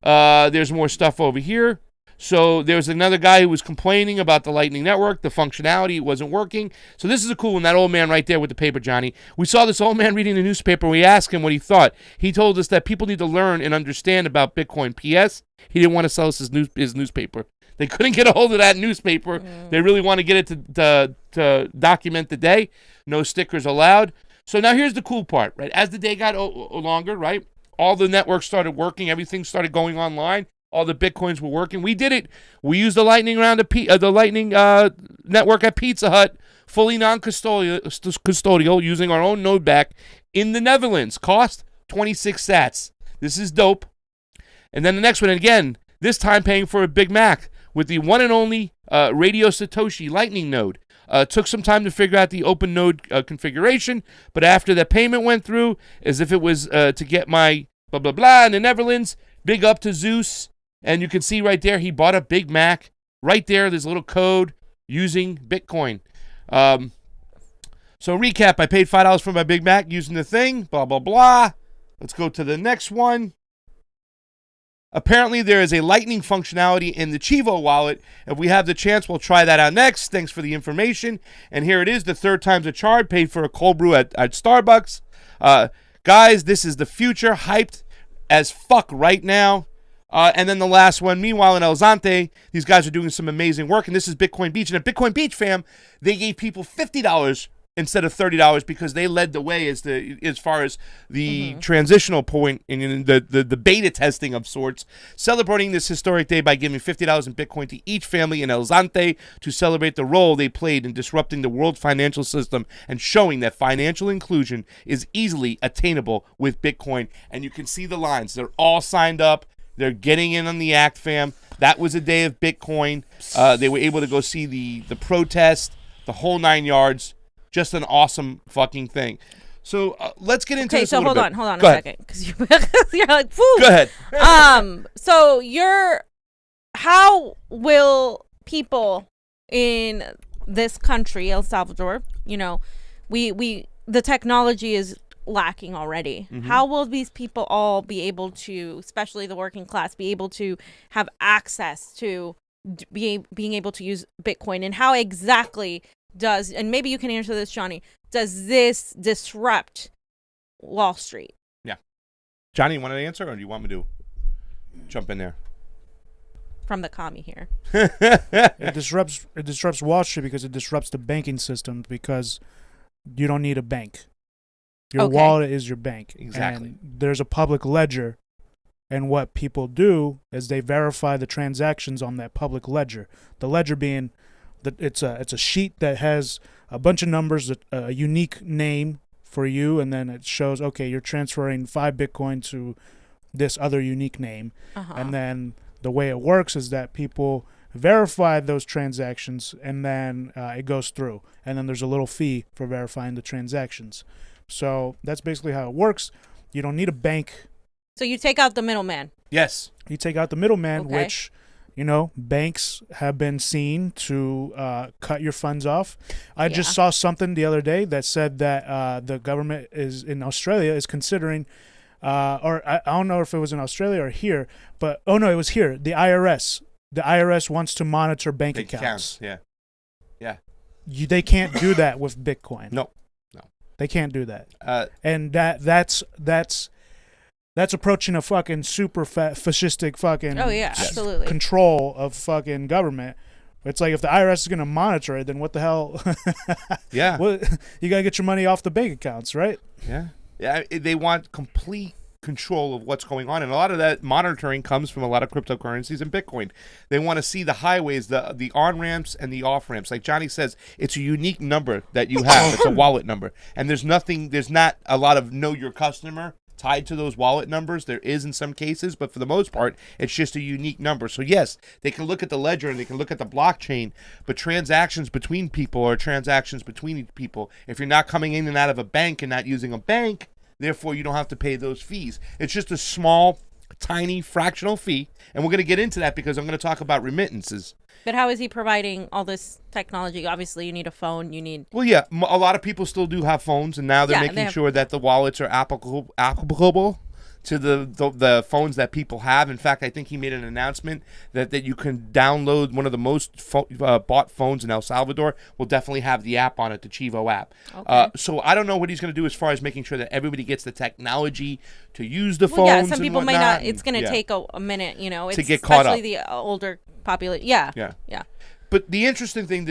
There's more stuff over here. So there's another guy who was complaining about the Lightning Network, the functionality, it wasn't working. So this is a cool one, that old man right there with the paper, Johnny. We saw this old man reading the newspaper. We asked him what he thought. He told us that people need to learn and understand about Bitcoin. P.S. He didn't want to sell us his newspaper. They couldn't get a hold of that newspaper. They really want to get it to document the day. No stickers allowed. So now here's the cool part, right? As the day got longer, right, all the networks started working. Everything started going online. All the Bitcoins were working. We did it. We used the Lightning the Lightning network at Pizza Hut, fully non-custodial, using our own node back in the Netherlands. Cost 26 sats. This is dope. And then the next one, again, this time paying for a Big Mac with the one and only Radio Satoshi Lightning node. Took some time to figure out the open node configuration, but after the payment went through, as if it was to get my blah, blah, blah in the Netherlands, big up to Zeus. And you can see right there, he bought a Big Mac. Right there, there's a little code using Bitcoin. So recap, I paid $5 for my Big Mac using the thing, blah, blah, blah. Let's go to the next one. Apparently, there is a Lightning functionality in the Chivo wallet. If we have the chance, we'll try that out next. Thanks for the information. And here it is, the third time's a charm, paid for a cold brew at Starbucks. Guys, this is the future, hyped as fuck right now. And then the last one, meanwhile in El Zante, these guys are doing some amazing work, and this is Bitcoin Beach. And at Bitcoin Beach, fam, they gave people $50 instead of $30 because they led the way as far as the transitional point in the beta testing of sorts, celebrating this historic day by giving $50 in Bitcoin to each family in El Zante to celebrate the role they played in disrupting the world financial system and showing that financial inclusion is easily attainable with Bitcoin. And you can see the lines. They're all signed up. They're getting in on the act, fam. That was a day of Bitcoin. They were able to go see the protest, the whole 9 yards. Just an awesome fucking thing. So let's get into this a little bit. Okay, so hold on a second. Because you're like, woo. Go ahead. So how will people in this country, El Salvador, the technology is lacking already. How will these people all be able to, especially the working class, be able to have access to being able to use Bitcoin, and how exactly does, and maybe you can answer this, Jonny, does this disrupt Wall Street? Yeah. Jonny, you want to answer, or do you want me to jump in there? From the commie here. It disrupts Wall Street because it disrupts the banking system, because you don't need a bank. Your wallet is your bank. Exactly. And there's a public ledger, and what people do is they verify the transactions on that public ledger. The ledger being it's a sheet that has a bunch of numbers, a unique name for you, and then it shows, okay, you're transferring 5 Bitcoin to this other unique name. And then the way it works is that people verify those transactions, and then it goes through. And then there's a little fee for verifying the transactions. So that's basically how it works. You don't need a bank. So you take out the middleman. Yes. You take out the middleman, which, banks have been seen to cut your funds off. I just saw something the other day that said that the government in Australia is considering, or I don't know if it was in Australia or here, but, oh no, it was here, the IRS. The IRS wants to monitor bank accounts. Yeah. Yeah. They can't do that with Bitcoin. No. They can't do that. And that's approaching a fucking super fascistic fucking absolutely control of fucking government. It's like, if the IRS is going to monitor it, then what the hell? Yeah. You got to get your money off the bank accounts, right? Yeah. Yeah. They want complete control of what's going on, and a lot of that monitoring comes from a lot of cryptocurrencies and Bitcoin. They want to see the highways, the on-ramps and the off-ramps. Like Jonny says, it's a unique number that you have. It's a wallet number, and there's not a lot of know your customer tied to those wallet numbers. There is in some cases, but for the most part, it's just a unique number. So yes, they can look at the ledger and they can look at the blockchain, but transactions between people are transactions between people. If you're not coming in and out of a bank and not using a bank, therefore, you don't have to pay those fees. It's just a small, tiny, fractional fee. And we're going to get into that because I'm going to talk about remittances. But how is he providing all this technology? Obviously, you need a phone. Well, yeah, a lot of people still do have phones, and now they're making sure that the wallets are applicable to the phones that people have. In fact, I think he made an announcement that you can download one of the most bought phones in El Salvador. Will definitely have the app on it, the Chivo app. Okay. So I don't know what he's going to do as far as making sure that everybody gets the technology to use the phones. Yeah, some people might not. It's going to take a minute, to get caught up. Especially the older population. Yeah. But the interesting thing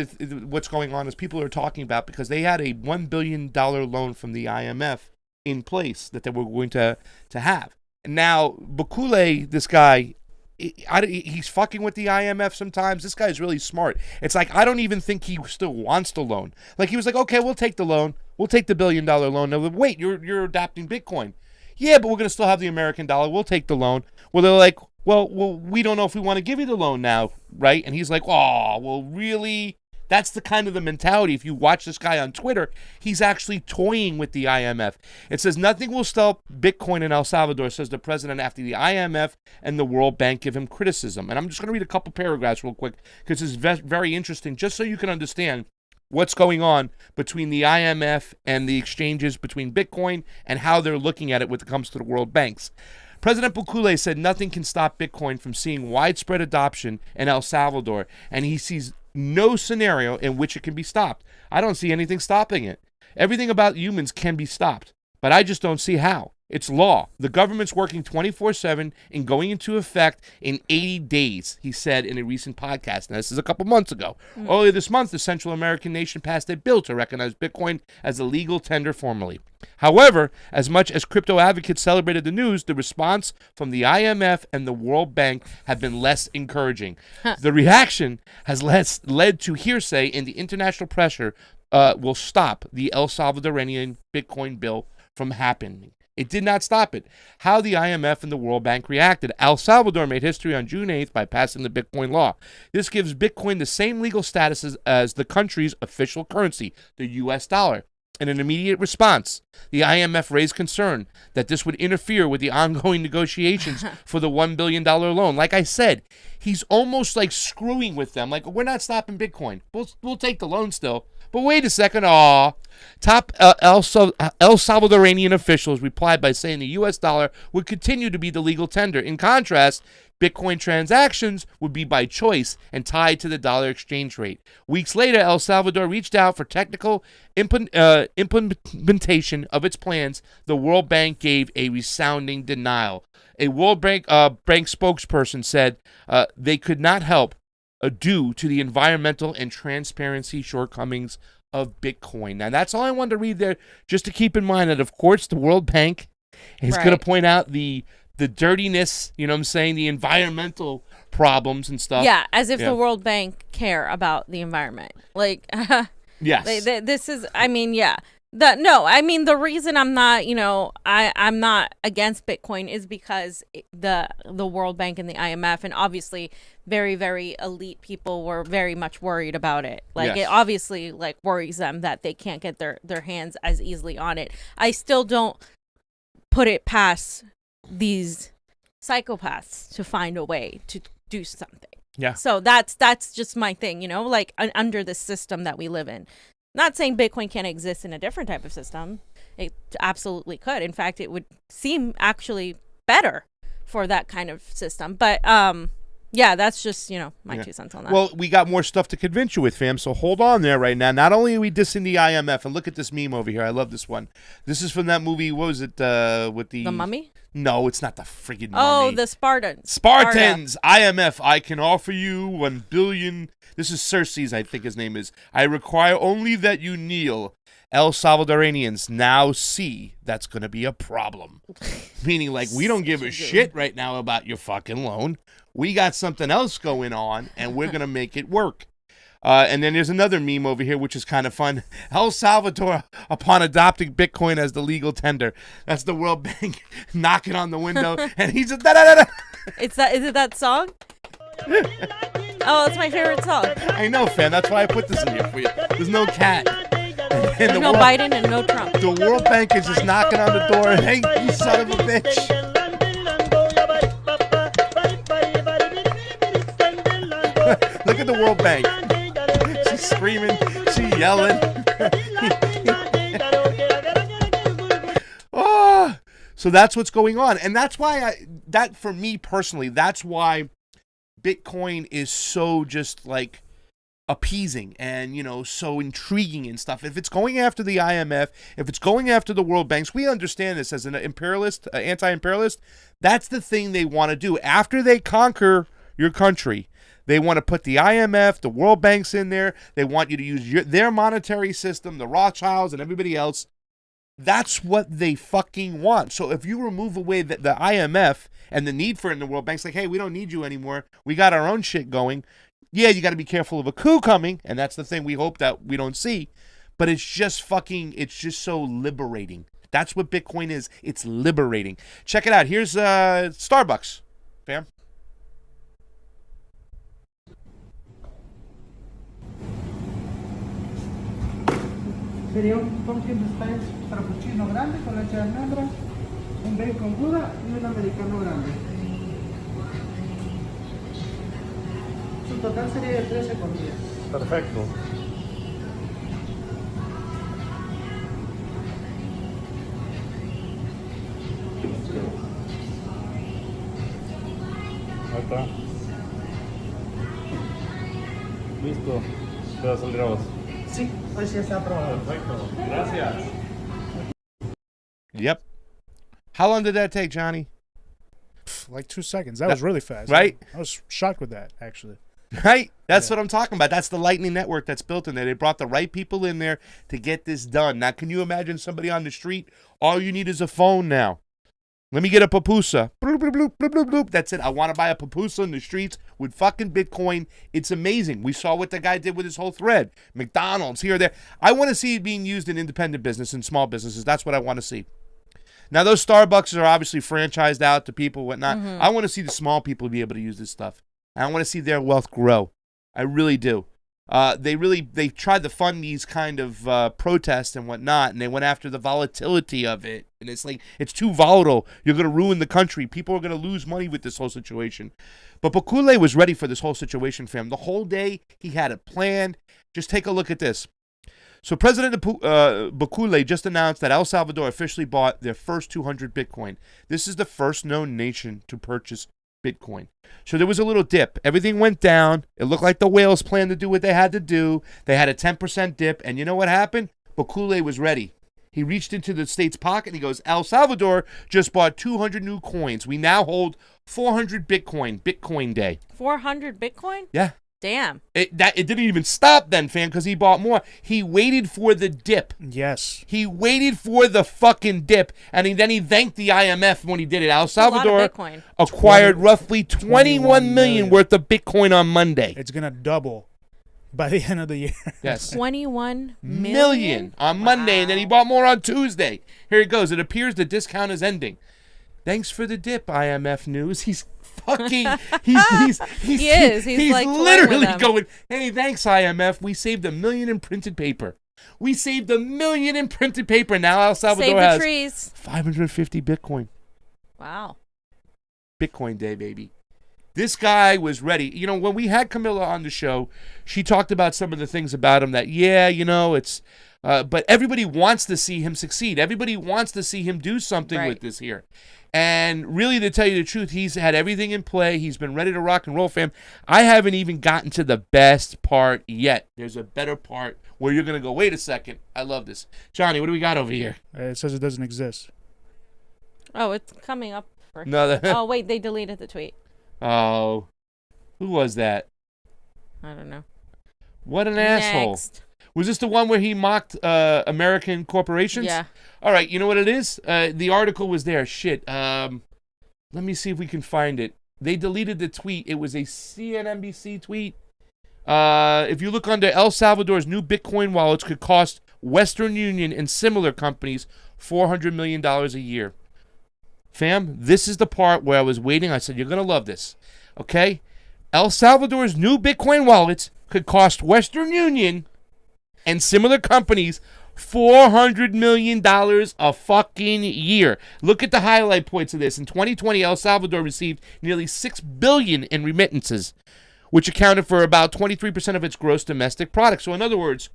what's going on is people are talking about, because they had a $1 billion loan from the IMF in place that they were going to have. And now Bukule, this guy, he's fucking with the IMF sometimes. This guy's really smart. It's like, I don't even think he still wants the loan. Like, he was like, okay, we'll take the loan. We'll take the $1 billion loan. Now, wait, you're adopting Bitcoin. Yeah, but we're going to still have the American dollar. We'll take the loan. Well, they're like, well, we don't know if we want to give you the loan now, right? And he's like, oh, well, really? That's the kind of the mentality. If you watch this guy on Twitter, he's actually toying with the IMF. It says nothing will stop Bitcoin in El Salvador, says the president, after the IMF and the World Bank give him criticism. And I'm just going to read a couple paragraphs real quick, because it's very interesting, just so you can understand what's going on between the IMF and the exchanges between Bitcoin and how they're looking at it when it comes to the world banks. President Bukule said nothing can stop Bitcoin from seeing widespread adoption in El Salvador, and he sees no scenario in which it can be stopped. I don't see anything stopping it. Everything about humans can be stopped, but I just don't see how. It's law. The government's working 24/7 and going into effect in 80 days, he said in a recent podcast. Now, this is a couple months ago. Earlier this month, the Central American nation passed a bill to recognize Bitcoin as a legal tender formally. However, as much as crypto advocates celebrated the news, the response from the IMF and the World Bank have been less encouraging. The reaction has led to hearsay, and the international pressure will stop the El Salvadorian Bitcoin bill from happening. It did not stop it. How the IMF and the World Bank reacted. El Salvador made history on June 8th by passing the Bitcoin law. This gives Bitcoin the same legal status as the country's official currency, the U.S. dollar. In an immediate response, the IMF raised concern that this would interfere with the ongoing negotiations for the $1 billion loan. Like I said, he's almost like screwing with them. Like, we're not stopping Bitcoin. We'll take the loan still. But wait a second. Top El Salvadorian officials replied by saying the U.S. dollar would continue to be the legal tender. In contrast, Bitcoin transactions would be by choice and tied to the dollar exchange rate. Weeks later, El Salvador reached out for technical implementation of its plans. The World Bank gave a resounding denial. A World Bank spokesperson said they could not help due to the environmental and transparency shortcomings of Bitcoin. Now, that's all I wanted to read there, just to keep in mind that, of course, the World Bank is going to point out the dirtiness, you know what I'm saying, the environmental problems and stuff. Yeah, as if the World Bank care about the environment. Like, yes. This is, I mean, yeah. The reason I'm not, I'm not against Bitcoin is because the World Bank and the IMF and obviously very, very elite people were very much worried about it. Like, it obviously, like, worries them that they can't get their hands as easily on it. I still don't put it past these psychopaths to find a way to do something. Yeah. So that's just my thing, like under the system that we live in. Not saying Bitcoin can't exist in a different type of system. It absolutely could. In fact, it would seem actually better for that kind of system. But that's just, my 2 cents on that. Well, we got more stuff to convince you with, fam, so hold on there right now. Not only are we dissing the IMF, and look at this meme over here. I love this one. This is from that movie, what was it, with the... The Mummy? No, it's not the friggin' Mummy. Oh, the Spartans. Spartans! IMF, I can offer you 1 billion... This is Cersei's, I think his name is. I require only that you kneel. El Salvadoranians now see that's going to be a problem. Meaning, like, we don't give a shit right now about your fucking loan. We got something else going on, and we're going to make it work. And then there's another meme over here, which is kind of fun. El Salvador, upon adopting Bitcoin as the legal tender. That's the World Bank knocking on the window, and he's a da-da-da-da. Is it that song? Oh, it's my favorite song. I know, fam. That's why I put this in here for you. There's no cat. There's no Biden and no Trump. The World Bank is just knocking on the door. Hey, you son of a bitch. Look at the World Bank. She's screaming. She's yelling. Oh, so that's what's going on. And that's why for me personally, that's why Bitcoin is so just like appeasing and, so intriguing and stuff. If it's going after the IMF, if it's going after the World Banks, we understand this as an imperialist, anti-imperialist. That's the thing they want to do. After they conquer your country, they want to put the IMF, the World Banks in there. They want you to use their monetary system, the Rothschilds and everybody else. That's what they fucking want. So if you remove away the IMF and the need for it in the World Bank's like, hey, we don't need you anymore. We got our own shit going. Yeah, you got to be careful of a coup coming, and that's the thing we hope that we don't see. But it's just so liberating. That's what Bitcoin is. It's liberating. Check it out. Here's Starbucks, fam. Sería un pumpkin spice frappuccino grande con leche de almendra, un bacon gouda y un americano grande. Su total sería de 13 por día. Perfecto. Ahí está. Listo. Te va a salir a vos. Sí, hoy sí está aprobado. Perfecto. Gracias. Yep. How long did that take, Johnny? Like 2 seconds. That was really fast. Right? I was shocked with that, actually. Right? That's what I'm talking about. That's the Lightning Network that's built in there. They brought the right people in there to get this done. Now, can you imagine somebody on the street? All you need is a phone now. Let me get a pupusa. Bloop, bloop, bloop, bloop, bloop, bloop. That's it. I want to buy a pupusa in the streets with fucking Bitcoin. It's amazing. We saw what the guy did with his whole thread. McDonald's, here or there. I want to see it being used in independent business and small businesses. That's what I want to see. Now, those Starbucks are obviously franchised out to people, whatnot. I want to see the small people be able to use this stuff. I want to see their wealth grow. I really do. They tried to fund these kind of protests and whatnot, and they went after the volatility of it. And it's like, it's too volatile. You're going to ruin the country. People are going to lose money with this whole situation. But Bukele was ready for this whole situation, fam. The whole day, he had it planned. Just take a look at this. So President Bukele just announced that El Salvador officially bought their first 200 Bitcoin. This is the first known nation to purchase Bitcoin. So there was a little dip. Everything went down. It looked like the whales planned to do what they had to do. They had a 10% dip. And you know what happened? Bukele was ready. He reached into the state's pocket and he goes, El Salvador just bought 200 new coins. We now hold 400 Bitcoin. Bitcoin Day. 400 Bitcoin? Yeah. Damn. It didn't even stop then, fam, because he bought more. He waited for the dip. Yes. He waited for the fucking dip, and then he thanked the IMF when he did it. El Salvador acquired roughly 21 million worth of Bitcoin on Monday. It's going to double by the end of the year. Yes. 21 million on Monday, and then he bought more on Tuesday. Here it goes. It appears the discount is ending. Thanks for the dip, IMF News. He's fucking. He's like literally going, hey, thanks, IMF. We saved $1 million in printed paper. We saved $1 million in printed paper. Now El Salvador has trees. 550 Bitcoin. Wow. Bitcoin Day, baby. This guy was ready. You know, when we had Camilla on the show, she talked about some of the things about him that, it's. But everybody wants to see him succeed. Everybody wants to see him do something with this here. And really, to tell you the truth, he's had everything in play. He's been ready to rock and roll, fam. I haven't even gotten to the best part yet. There's a better part where you're going to go, wait a second. I love this. Johnny, what do we got over here? It says it doesn't exist. Oh, it's coming up. No. Oh, wait, they deleted the tweet. Oh. Who was that? I don't know. What an asshole. Was this the one where he mocked American corporations? Yeah. All right, you know what it is? The article was there. Shit. Let me see if we can find it. They deleted the tweet. It was a CNBC tweet. If you look under El Salvador's new Bitcoin wallets could cost Western Union and similar companies $400 million a year. Fam, this is the part where I was waiting. I said, you're going to love this. Okay? El Salvador's new Bitcoin wallets could cost Western Union and similar companies $400 million a fucking year. Look at the highlight points of this. In 2020, El Salvador received nearly $6 billion in remittances, which accounted for about 23% of its gross domestic product. So in other words,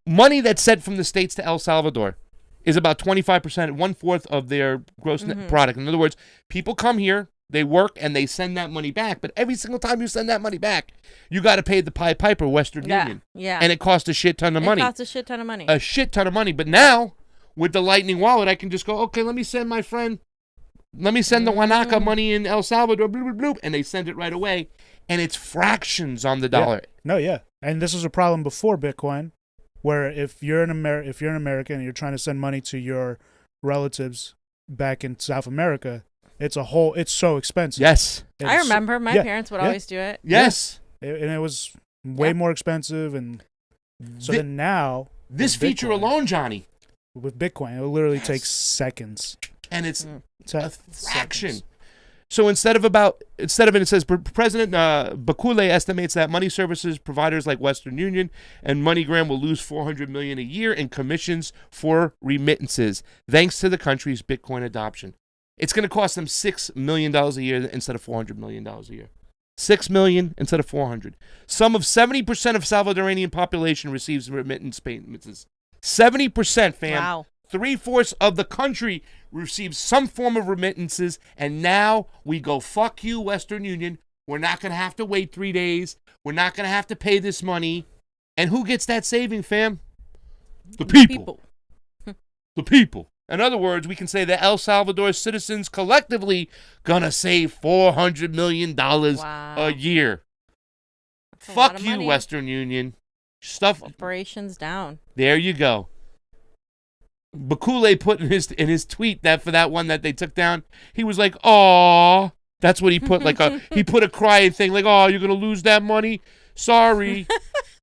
money that's sent from the States to El Salvador is about 25%, 1/4 of their gross net product. In other words, people come here, they work, and they send that money back. But every single time you send that money back, you got to pay the Pied Piper, Western Union. Yeah. And it costs a shit ton of money. It costs a shit ton of money. A shit ton of money. But now, with the Lightning Wallet, I can just go, okay, let me send my friend, let me send the Wanaka money in El Salvador, bloop, bloop, bloop, and they send it right away. And it's fractions on the dollar. Yeah. And this was a problem before Bitcoin, where if you're an American and you're trying to send money to your relatives back in South America, it's so expensive. Yes. I remember my parents would always do it. Yes. And it was way more expensive. And so then now. This feature alone, Johnny. With Bitcoin, it literally takes seconds. And it's a fraction. Seconds. So instead of it says President Bukele estimates that money services providers like Western Union and MoneyGram will lose $400 million a year in commissions for remittances, thanks to the country's Bitcoin adoption. It's going to cost them $6 million a year instead of $400 million a year. $6 million instead of $400. Some of 70% of Salvadorian population receives remittance payments. 70%, fam. Wow. 3/4 of the country receives some form of remittances, and now we go, fuck you, Western Union. We're not going to have to wait 3 days. We're not going to have to pay this money. And who gets that saving, fam? The people. The people. In other words, we can say that El Salvador citizens collectively going to save $400 million a year. That's fuck you, Western Union. Stuff. Operations down. There you go. Bukele put in his tweet that for that one that they took down, he was like, "Aw," that's what he put. He put a crying thing like, "Oh, you're gonna lose that money. Sorry."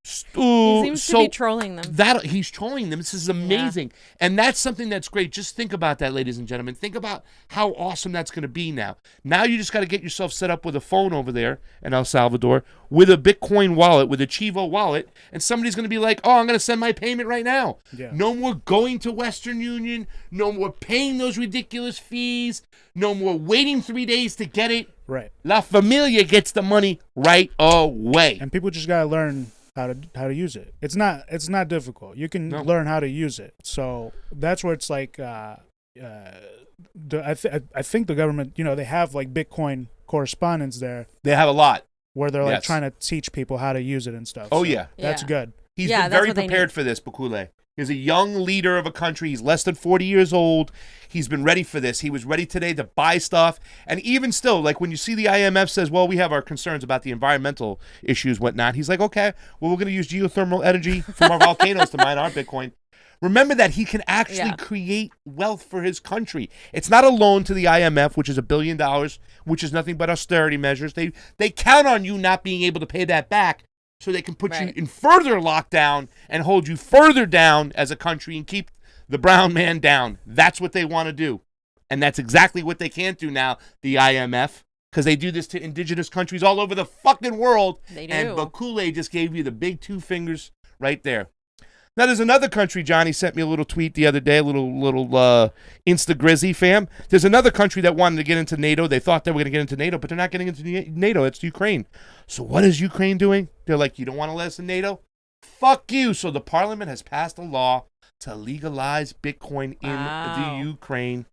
He seems to be trolling them. He's trolling them. This is amazing. And that's something that's great. Just think about that, ladies and gentlemen. Think about how awesome that's going to be now. Now you just got to get yourself set up with a phone over there in El Salvador with a Bitcoin wallet, with a Chivo wallet, and somebody's going to be like, oh, I'm going to send my payment right now. Yeah. No more going to Western Union. No more paying those ridiculous fees. No more waiting 3 days to get it. Right. La Familia gets the money right away. And people just got to learn how to use it. It's not difficult. You can learn how to use it. So that's where it's like I think the government, they have like Bitcoin correspondence there. They have a lot. Where they're like trying to teach people how to use it and stuff. Oh, so yeah. That's good. He's been very prepared for this, Bakule. He's a young leader of a country. He's less than 40 years old. He's been ready for this. He was ready today to buy stuff. And even still, like when you see the IMF says, well, we have our concerns about the environmental issues, whatnot. He's like, okay, well, we're going to use geothermal energy from our volcanoes to mine our Bitcoin. Remember that he can actually create wealth for his country. It's not a loan to the IMF, which is $1 billion, which is nothing but austerity measures. They count on you not being able to pay that back so they can put you in further lockdown and hold you further down as a country and keep the brown man down. That's what they want to do. And that's exactly what they can't do now, the IMF, because they do this to indigenous countries all over the fucking world. They do. And Bakule just gave you the big two fingers right there. Now, there's another country. Johnny sent me a little tweet the other day, a little Insta Grizzy fam. There's another country that wanted to get into NATO. They thought they were going to get into NATO, but they're not getting into NATO. It's Ukraine. So what is Ukraine doing? They're like, you don't want to let us in NATO? Fuck you. So the parliament has passed a law to legalize Bitcoin in the Ukraine.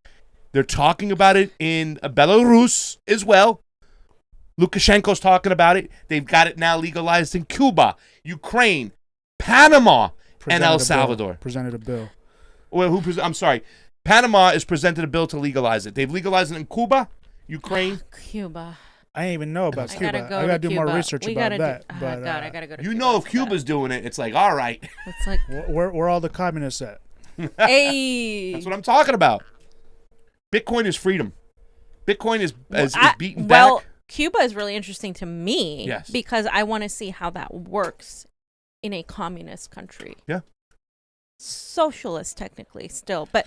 They're talking about it in Belarus as well. Lukashenko's talking about it. They've got it now legalized in Cuba, Ukraine, Panama, and El Salvador. Presented a bill. Well, I'm sorry. Panama is presented a bill to legalize it. They've legalized it in Cuba, Ukraine. Cuba. I didn't even know about Cuba. I gotta do more research about that. God, I gotta go to you Cuba. know, if Cuba's doing it, it's like, all right. It's like where all the communists at? Hey. That's what I'm talking about. Bitcoin is freedom. Bitcoin is beaten back. Well, Cuba is really interesting to me because I want to see how that works in a communist country. Yeah. Socialist, technically, still. But,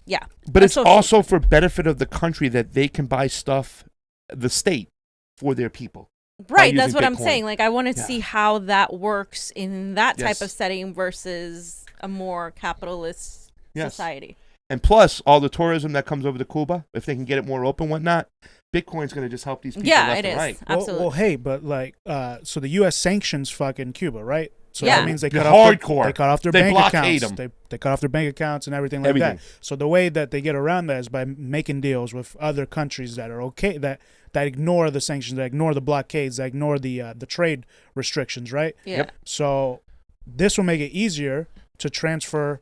yeah. But it's also for benefit of the country that they can buy stuff, the state, for their people. Right, that's what I'm saying. Like, I want to see how that works in that type of setting versus a more capitalist society. And plus, all the tourism that comes over to Cuba, if they can get it more open, whatnot, Bitcoin's going to just help these people left and right. Absolutely. Well, hey, but like, so the U.S. sanctions fucking Cuba, right? So Yeah. that means they cut off their They bank blockade accounts. them. They cut off their bank accounts and everything like that. So the way that they get around that is by making deals with other countries that are okay, that ignore the sanctions, that ignore the blockades, that ignore the trade restrictions, right? Yeah. Yep. So this will make it easier to transfer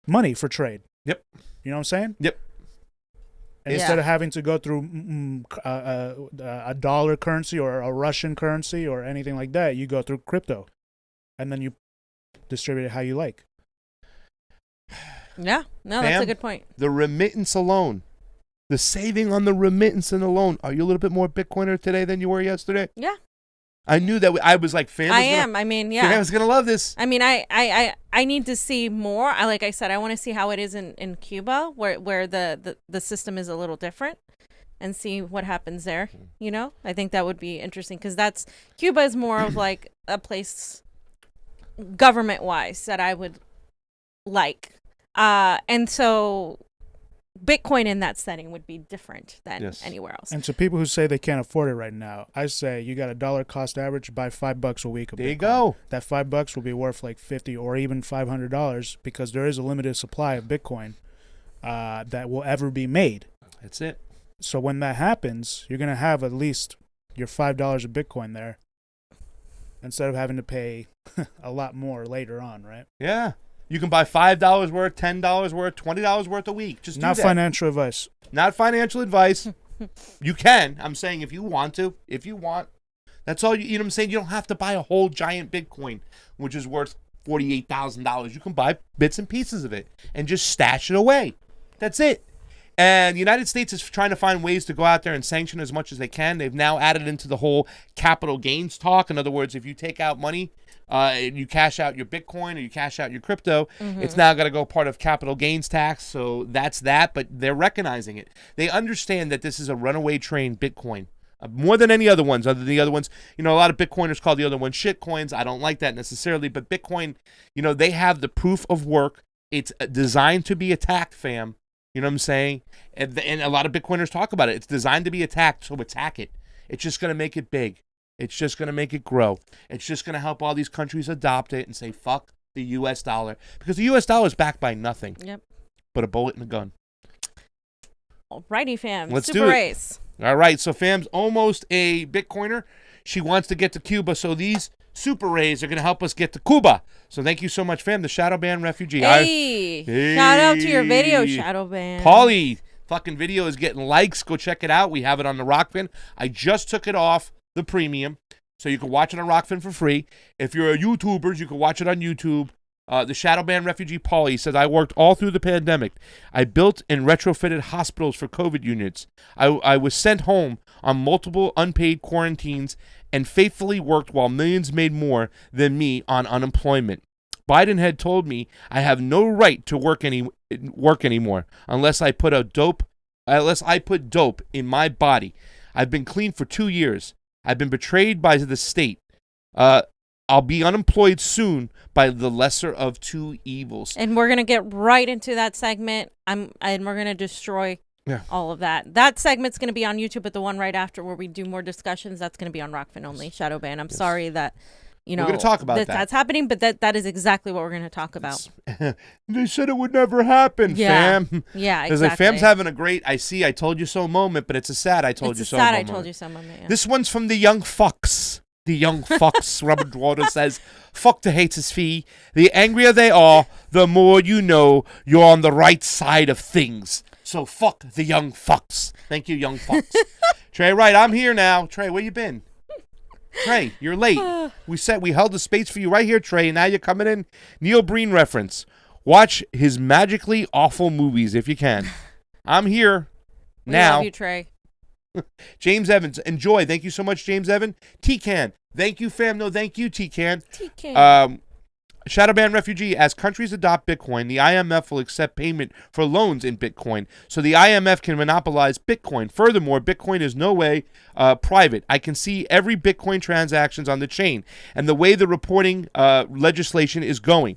money for trade. Yep. You know what I'm saying? Yep. Instead of having to go through a dollar currency or a Russian currency or anything like that, you go through crypto, and then you distribute it how you like. Yeah. No, that's a good point. The remittance alone, the saving on the remittance and alone. Are you a little bit more Bitcoiner today than you were yesterday? Yeah. I knew that. I was like, fam. I am. I mean, yeah. Fam's gonna love this. I mean, I need to see more. Like I said, I want to see how it is in Cuba, where the system is a little different, and see what happens there. You know, I think that would be interesting because Cuba is more of like a place, government wise, that I would like, and so Bitcoin in that setting would be different than anywhere else. And to people who say they can't afford it right now, I say you got $1 cost average, buy $5 a week of Bitcoin. There you go. That $5 will be worth like $50 or even $500 because there is a limited supply of Bitcoin that will ever be made. That's it. So when that happens, you're gonna have at least your $5 of Bitcoin there, instead of having to pay a lot more later on, right? Yeah. You can buy $5 worth, $10 worth, $20 worth a week. Just not do that. financial advice. Not financial advice. You can. I'm saying if you want to. If you want. That's all. You know what I'm saying? You don't have to buy a whole giant Bitcoin, which is worth $48,000. You can buy bits and pieces of it and just stash it away. That's it. And the United States is trying to find ways to go out there and sanction as much as they can. They've now added into the whole capital gains talk. In other words, if you take out money, you cash out your Bitcoin or you cash out your crypto, it's now got to go part of capital gains tax. So that's that. But they're recognizing it. They understand that this is a runaway train, Bitcoin. More than any other ones, other than the other ones. You know, a lot of Bitcoiners call the other ones shit coins. I don't like that necessarily. But Bitcoin, you know, they have the proof of work. It's designed to be attacked, fam. You know what I'm saying? And a lot of Bitcoiners talk about it. It's designed to be attacked, so attack it. It's just going to make it big. It's just going to make it grow. It's just going to help all these countries adopt it and say, fuck the U.S. dollar. Because the U.S. dollar is backed by nothing. Yep. But a bullet and a gun. Alrighty, fam. Let's Super do it. Race. All right, so fam's almost a Bitcoiner. She wants to get to Cuba, so these super rays are going to help us get to Cuba. So thank you so much, fam. The Shadow Ban refugee. Hey, shout out to your video, Shadow Ban. Paulie, fucking video is getting likes. Go check it out. We have it on the Rokfin. I just took it off the premium, so you can watch it on Rokfin for free. If you're a YouTuber, you can watch it on YouTube. The Shadow Ban refugee Paulie says, I worked all through the pandemic. I built and retrofitted hospitals for COVID units. I was sent home on multiple unpaid quarantines and faithfully worked while millions made more than me on unemployment. Biden had told me I have no right to work anymore unless I put dope in my body. I've been clean for 2 years. I've been betrayed by the state. I'll be unemployed soon by the lesser of two evils. And we're going to get right into that segment. And we're going to destroy all of that. That segment's going to be on YouTube, but the one right after where we do more discussions, that's going to be on Rokfin only. Shadow Ban. I'm sorry that, we're going to talk about that. That's happening, but that is exactly what we're going to talk about. They said it would never happen, fam. Yeah, exactly. Because like, fam's having a great I told you so moment, but it's a sad I told you so moment. I told you so moment, yeah. This one's from the young fucks. The young fucks, Robert Dore says, fuck the haters fee. The angrier they are, the more you know you're on the right side of things. So fuck the young fucks. Thank you, young fucks. Trey, right, I'm here now. Trey, where you been? Trey, you're late. We held the space for you right here, Trey, and now you're coming in. Neil Breen reference. Watch his magically awful movies if you can. I'm here now. We love you, Trey. James Evans, enjoy. Thank you so much, James Evan. T-Can, thank you, fam. No, thank you, T-Can. Shadowban refugee, as countries adopt Bitcoin, the IMF will accept payment for loans in Bitcoin, so the IMF can monopolize Bitcoin. Furthermore, Bitcoin is no way private. I can see every Bitcoin transactions on the chain, and the way the reporting legislation is going.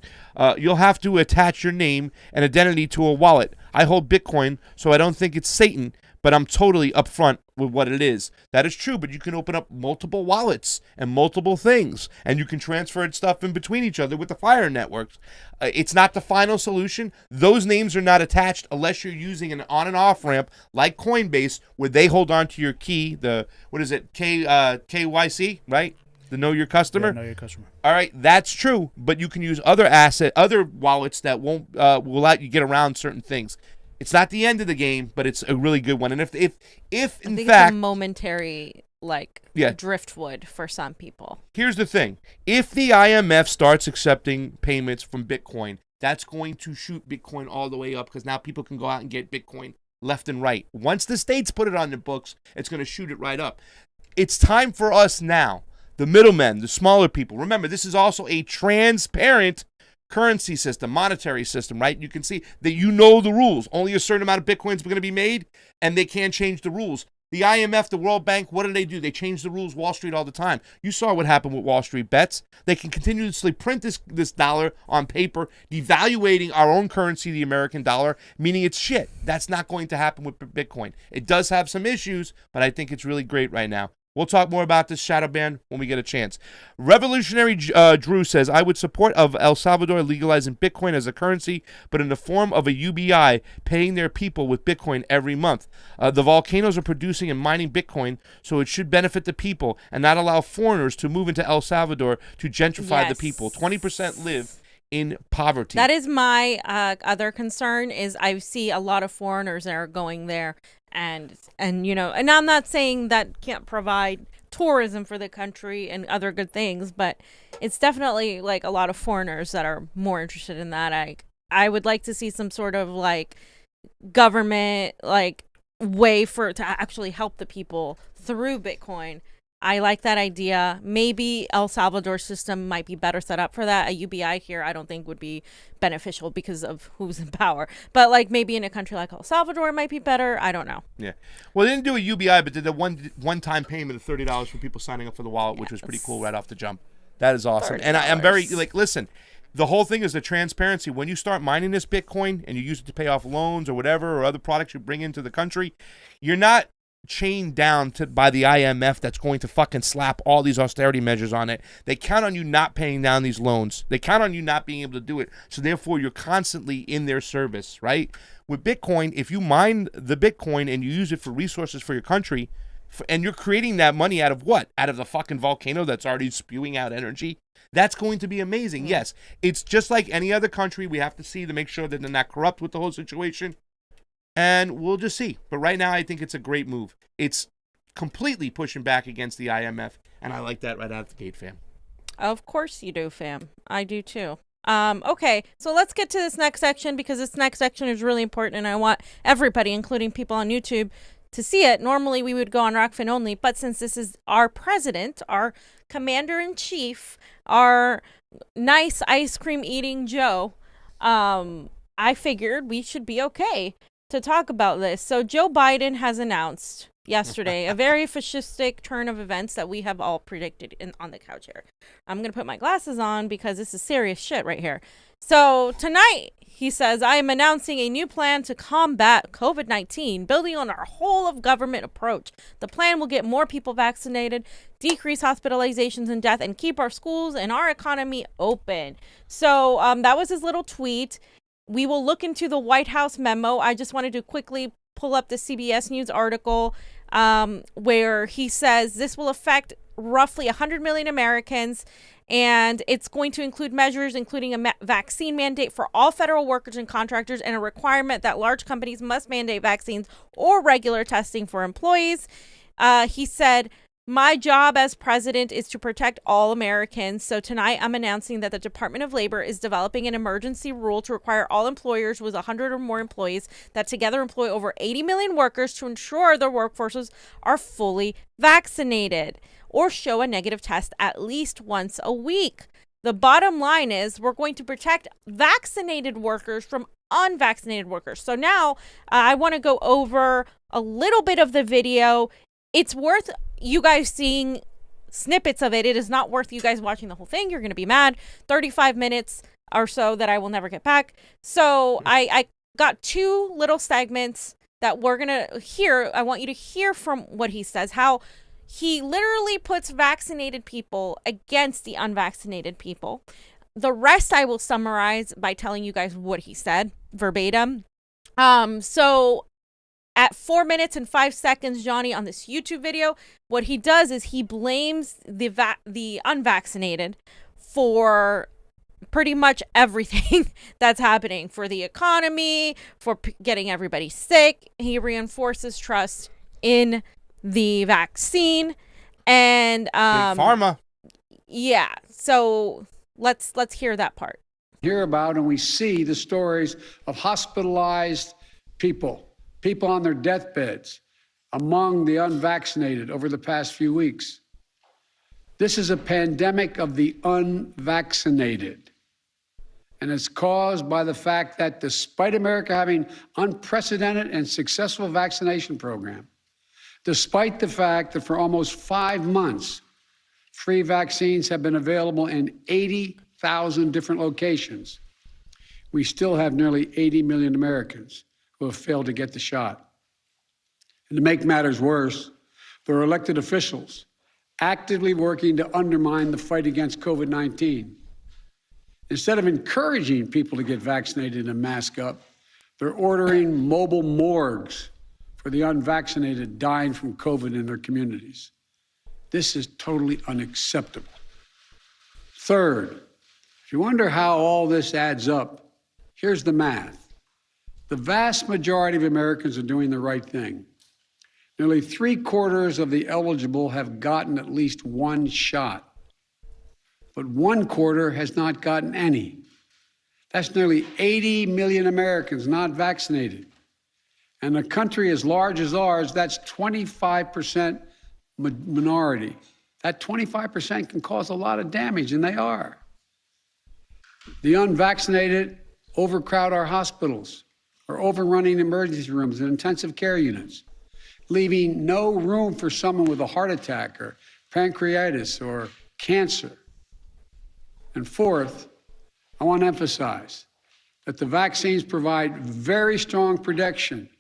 You'll have to attach your name and identity to a wallet. I hold Bitcoin, so I don't think it's Satan, but I'm totally upfront with what it is. That is true, but you can open up multiple wallets and multiple things, and you can transfer stuff in between each other with the Fire networks. It's not the final solution. Those names are not attached unless you're using an on and off ramp like Coinbase, where they hold on to your key. KYC, right? The Know Your Customer. Yeah, Know Your Customer. All right, that's true, but you can use other wallets that won't will let you get around certain things. It's not the end of the game, but it's a really good one. And if in it's a momentary driftwood for some people. Here's the thing: if the IMF starts accepting payments from Bitcoin, that's going to shoot Bitcoin all the way up because now people can go out and get Bitcoin left and right. Once the states put it on the books, it's going to shoot it right up. It's time for us now, the middlemen, the smaller people. Remember, this is also a transparent currency system, monetary system, right? You can see that the rules. Only a certain amount of Bitcoin is going to be made, and they can't change the rules. The IMF, the World Bank, what do? They change the rules, Wall Street all the time. You saw what happened with Wall Street bets. They can continuously print this dollar on paper, devaluating our own currency, the American dollar, meaning it's shit. That's not going to happen with Bitcoin. It does have some issues, but I think it's really great right now. We'll talk more about this shadow ban when we get a chance. Revolutionary Drew says, I would support of El Salvador legalizing Bitcoin as a currency, but in the form of a UBI, paying their people with Bitcoin every month. The volcanoes are producing and mining Bitcoin, so it should benefit the people and not allow foreigners to move into El Salvador to gentrify the people. 20% live in poverty. That is my other concern is I see a lot of foreigners that are going there. And I'm not saying that can't provide tourism for the country and other good things, but it's definitely like a lot of foreigners that are more interested in that. I would like to see some sort of like government like way to actually help the people through Bitcoin. I like that idea. Maybe El Salvador's system might be better set up for that. A UBI here I don't think would be beneficial because of who's in power. But like maybe in a country like El Salvador it might be better. I don't know. Yeah. Well, they didn't do a UBI, but did the one-time payment of $30 for people signing up for the wallet, which was pretty cool right off the jump. That is awesome. $30. And I'm very, listen, the whole thing is the transparency. When you start mining this Bitcoin and you use it to pay off loans or whatever or other products you bring into the country, you're not chained down by the IMF that's going to fucking slap all these austerity measures on it. They count on you not paying down these loans. They count on you not being able to do it. So therefore, you're constantly in their service, right? With Bitcoin, if you mine the Bitcoin and you use it for resources for your country, and you're creating that money out of what? Out of the fucking volcano that's already spewing out energy? That's going to be amazing. Yes, it's just like any other country. We have to see to make sure that they're not corrupt with the whole situation. And we'll just see. But right now, I think it's a great move. It's completely pushing back against the IMF. And I like that right out of the gate, fam. Of course you do, fam. I do too. Okay, so let's get to this next section because this next section is really important. And I want everybody, including people on YouTube, to see it. Normally we would go on Rokfin only, but since this is our president, our commander-in-chief, our nice ice cream eating Joe, I figured we should be okay to talk about this. So Joe Biden has announced yesterday a very fascistic turn of events that we have all predicted on the couch here. I'm going to put my glasses on because this is serious shit right here. So tonight, he says, I am announcing a new plan to combat COVID-19, building on our whole of government approach. The plan will get more people vaccinated, decrease hospitalizations and death, and keep our schools and our economy open. So that was his little tweet. We will look into the White House memo. I just wanted to quickly pull up the CBS News article where he says this will affect roughly 100 million Americans, and it's going to include measures including a vaccine mandate for all federal workers and contractors and a requirement that large companies must mandate vaccines or regular testing for employees. He said, my job as president is to protect all Americans. So tonight I'm announcing that the Department of Labor is developing an emergency rule to require all employers with 100 or more employees that together employ over 80 million workers to ensure their workforces are fully vaccinated or show a negative test at least once a week. The bottom line is we're going to protect vaccinated workers from unvaccinated workers. So now I want to go over a little bit of the video. It's worth you guys seeing snippets of it. It is not worth you guys watching the whole thing. You're going to be mad. 35 minutes or so that I will never get back. So I got two little segments that we're going to hear. I want you to hear from what he says, how he literally puts vaccinated people against the unvaccinated people. The rest I will summarize by telling you guys what he said verbatim. So at 4 minutes and 5 seconds, Jonny, on this YouTube video, what he does is he blames the unvaccinated for pretty much everything that's happening, for the economy, for getting everybody sick. He reinforces trust in the vaccine and Big pharma. Yeah. So let's hear that part. Hear about and we see the stories of hospitalized people on their deathbeds among the unvaccinated over the past few weeks. This is a pandemic of the unvaccinated. And it's caused by the fact that despite America having unprecedented and successful vaccination program, despite the fact that for almost 5 months, free vaccines have been available in 80,000 different locations, we still have nearly 80 million Americans who have failed to get the shot. And to make matters worse, there are elected officials actively working to undermine the fight against COVID-19. Instead of encouraging people to get vaccinated and mask up, they're ordering mobile morgues for the unvaccinated dying from COVID in their communities. This is totally unacceptable. Third, if you wonder how all this adds up, here's the math. The vast majority of Americans are doing the right thing. Nearly 3/4 of the eligible have gotten at least one shot, but 1/4 has not gotten any. That's nearly 80 million Americans not vaccinated. And a country as large as ours, that's 25% minority. That 25% can cause a lot of damage, and they are. The unvaccinated overcrowd our hospitals, are overrunning emergency rooms and intensive care units, leaving no room for someone with a heart attack or pancreatitis or cancer. And fourth, I want to emphasize that the vaccines provide very strong protection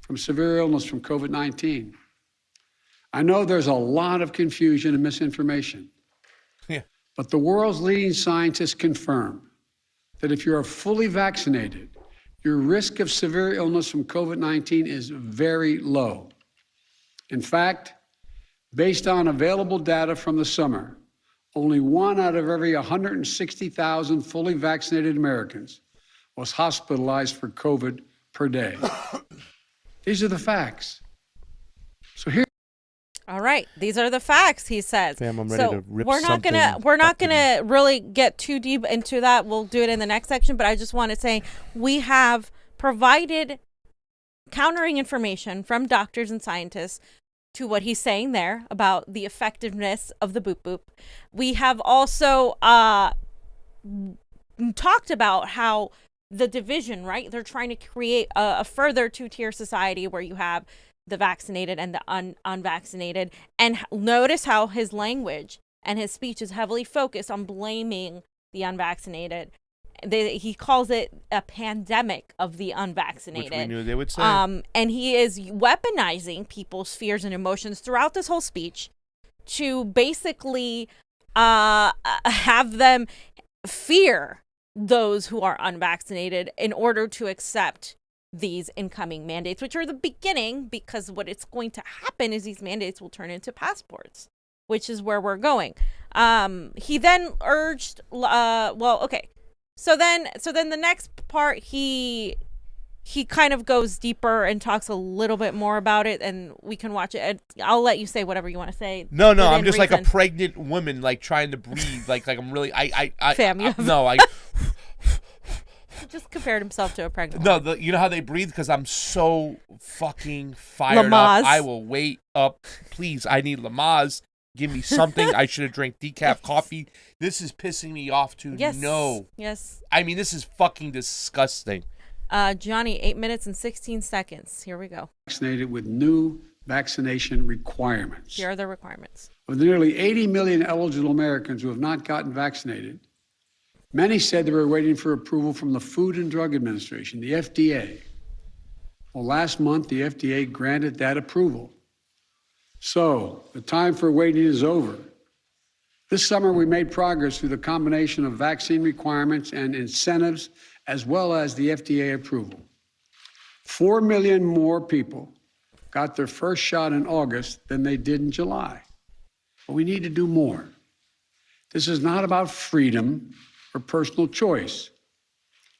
from severe illness from COVID-19. I know there's a lot of confusion and misinformation. Yeah. But the world's leading scientists confirm that if you are fully vaccinated, your risk of severe illness from COVID-19 is very low. In fact, based on available data from the summer, only 1 out of every 160,000 fully vaccinated Americans was hospitalized for COVID per day. These are the facts. So here. All right, these are the facts, he says. Fam, I'm ready to rip we're not gonna really get too deep into that. We'll do it in the next section, but I just want to say we have provided countering information from doctors and scientists to what he's saying there about the effectiveness of the boop boop. We have also talked about how the division, right? They're trying to create a further two-tier society where you have the vaccinated and the unvaccinated. And notice how his language and his speech is heavily focused on blaming the unvaccinated. He calls it a pandemic of the unvaccinated. Which we knew they would say. And he is weaponizing people's fears and emotions throughout this whole speech to basically have them fear those who are unvaccinated in order to accept these incoming mandates, which are the beginning, because what it's going to happen is these mandates will turn into passports, which is where we're going. He then urged, So then the next part, he kind of goes deeper and talks a little bit more about it, and we can watch it. I'll let you say whatever you want to say. No, I'm just like a pregnant woman, like trying to breathe, like I'm really, I just compared himself to a pregnant woman. No, you know how they breathe? Because I'm so fucking fired up. I will wait up. Please, I need Lamaze. Give me something. I should have drank decaf coffee. This is pissing me off to no. Yes. I mean, this is fucking disgusting. Johnny, 8 minutes and 16 seconds. Here we go. Vaccinated with new vaccination requirements. Here are the requirements. Of the nearly 80 million eligible Americans who have not gotten vaccinated, many said they were waiting for approval from the Food and Drug Administration, the FDA. Well, last month, the FDA granted that approval. So, the time for waiting is over. This summer, we made progress through the combination of vaccine requirements and incentives, as well as the FDA approval. 4 million more people got their first shot in August than they did in July. But we need to do more. This is not about freedom or personal choice.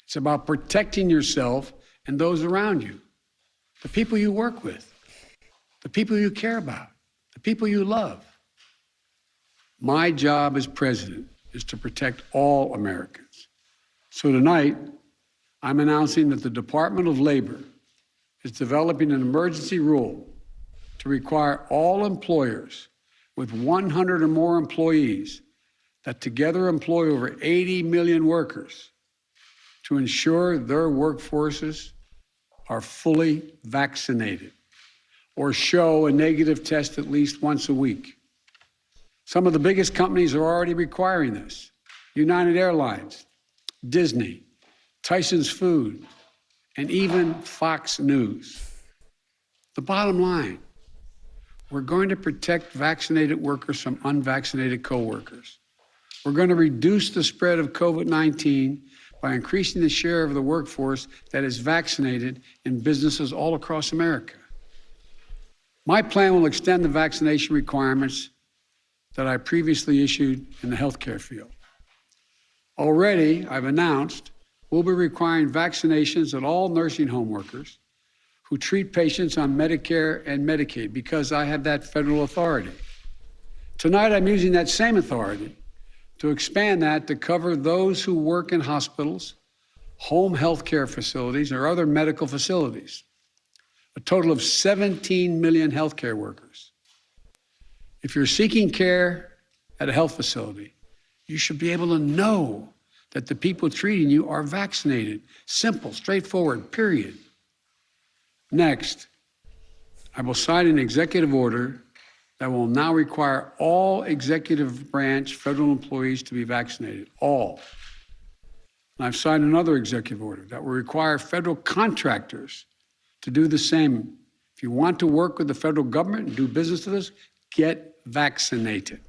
It's about protecting yourself and those around you, the people you work with, the people you care about, the people you love. My job as president is to protect all Americans. So tonight, I'm announcing that the Department of Labor is developing an emergency rule to require all employers with 100 or more employees that together employ over 80 million workers to ensure their workforces are fully vaccinated or show a negative test at least once a week. Some of the biggest companies are already requiring this. United Airlines, Disney, Tyson's Food, and even Fox News. The bottom line, we're going to protect vaccinated workers from unvaccinated coworkers. We're going to reduce the spread of COVID-19 by increasing the share of the workforce that is vaccinated in businesses all across America. My plan will extend the vaccination requirements that I previously issued in the healthcare field. Already, I've announced we'll be requiring vaccinations of all nursing home workers who treat patients on Medicare and Medicaid because I have that federal authority. Tonight, I'm using that same authority to expand that to cover those who work in hospitals, home health care facilities, or other medical facilities. A total of 17 million healthcare workers. If you're seeking care at a health facility, you should be able to know that the people treating you are vaccinated. Simple, straightforward, period. Next, I will sign an executive order that will now require all executive branch federal employees to be vaccinated, all. And I've signed another executive order that will require federal contractors to do the same If you want to work with the federal government and do business with us, get vaccinated.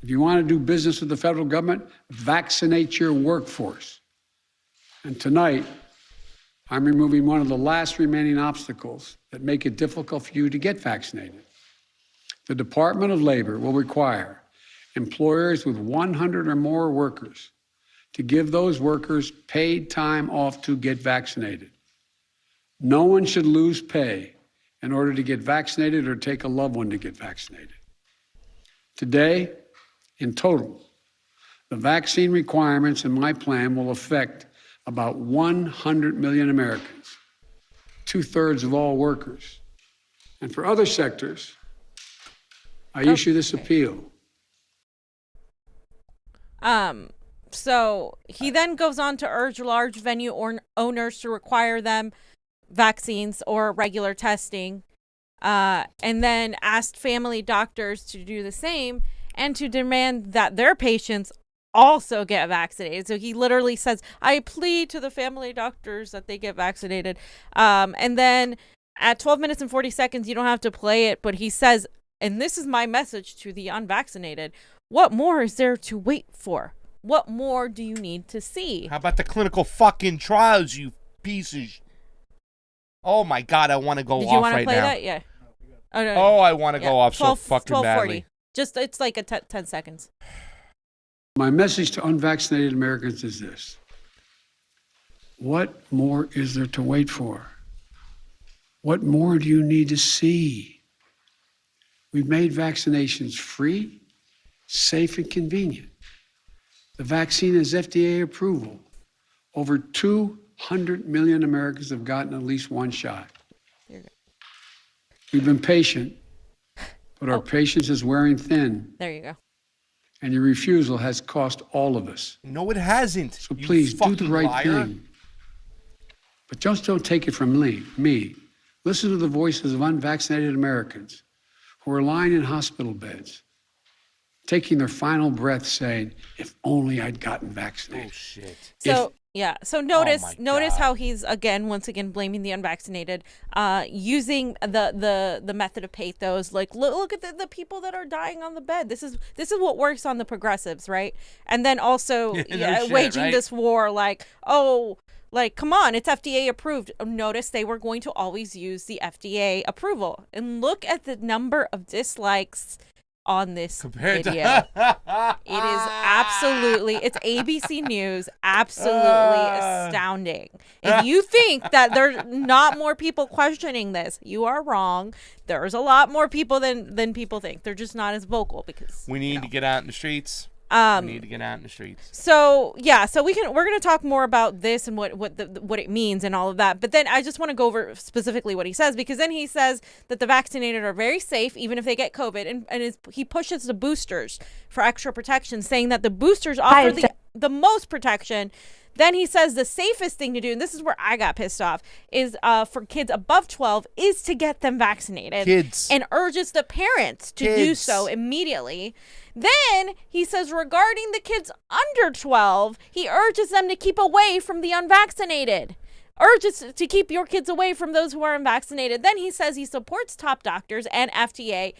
If you want to do business with the federal government, vaccinate your workforce. And tonight, I'm removing one of the last remaining obstacles that make it difficult for you to get vaccinated. The Department of Labor will require employers with 100 or more workers to give those workers paid time off to get vaccinated. No one should lose pay in order to get vaccinated or take a loved one to get vaccinated. Today, in total, the vaccine requirements in my plan will affect about 100 million Americans, 2/3 of all workers. And for other sectors, I issue this appeal. So he then goes on to urge large venue owners to require them vaccines or regular testing, and then asked family doctors to do the same and to demand that their patients also get vaccinated. So he literally says, I plead to the family doctors that they get vaccinated. And then at 12 minutes and 40 seconds, you don't have to play it, but he says, and this is my message to the unvaccinated, what more is there to wait for? What more do you need to see? How about the clinical fucking trials, you pieces? Oh my God, I want to go off right now. Did you want to play that? Yeah. Oh, no, oh I want to go off so fucking badly. Just, it's like a 10 seconds. My message to unvaccinated Americans is this. What more is there to wait for? What more do you need to see? We've made vaccinations free, safe, and convenient. The vaccine has FDA approval. Over 200 million Americans have gotten at least one shot. We've been patient, but our patience is wearing thin. There you go. And your refusal has cost all of us. No, it hasn't. So please do the right liar. thing. But just don't take it from me. Listen to the voices of unvaccinated Americans who are lying in hospital beds, taking their final breath saying, if only I'd gotten vaccinated. Oh, shit. So notice how he's once again blaming the unvaccinated, using the method of pathos, like look at the people that are dying on the bed. This is what works on the progressives, right? And then also waging this war, like, oh, like, come on, it's FDA approved. Notice they were going to always use the FDA approval, and look at the number of dislikes on this video. It is absolutely, it's ABC News, absolutely astounding. If you think that there's not more people questioning this, you are wrong. There's a lot more people than people think. They're just not as vocal because we need to get out in the streets. We need to get out in the streets. So we're going to talk more about this and what it means and all of that. But then I just want to go over specifically what he says, because then he says that the vaccinated are very safe even if they get COVID, and he pushes the boosters for extra protection, saying that the boosters offer the most protection. Then he says the safest thing to do, and this is where I got pissed off, is for kids above 12 is to get them vaccinated. Kids. And urges the parents to do so immediately. Then he says regarding the kids under 12, he urges them to keep away from the unvaccinated. Urges to keep your kids away from those who are unvaccinated. Then he says he supports top doctors and FDA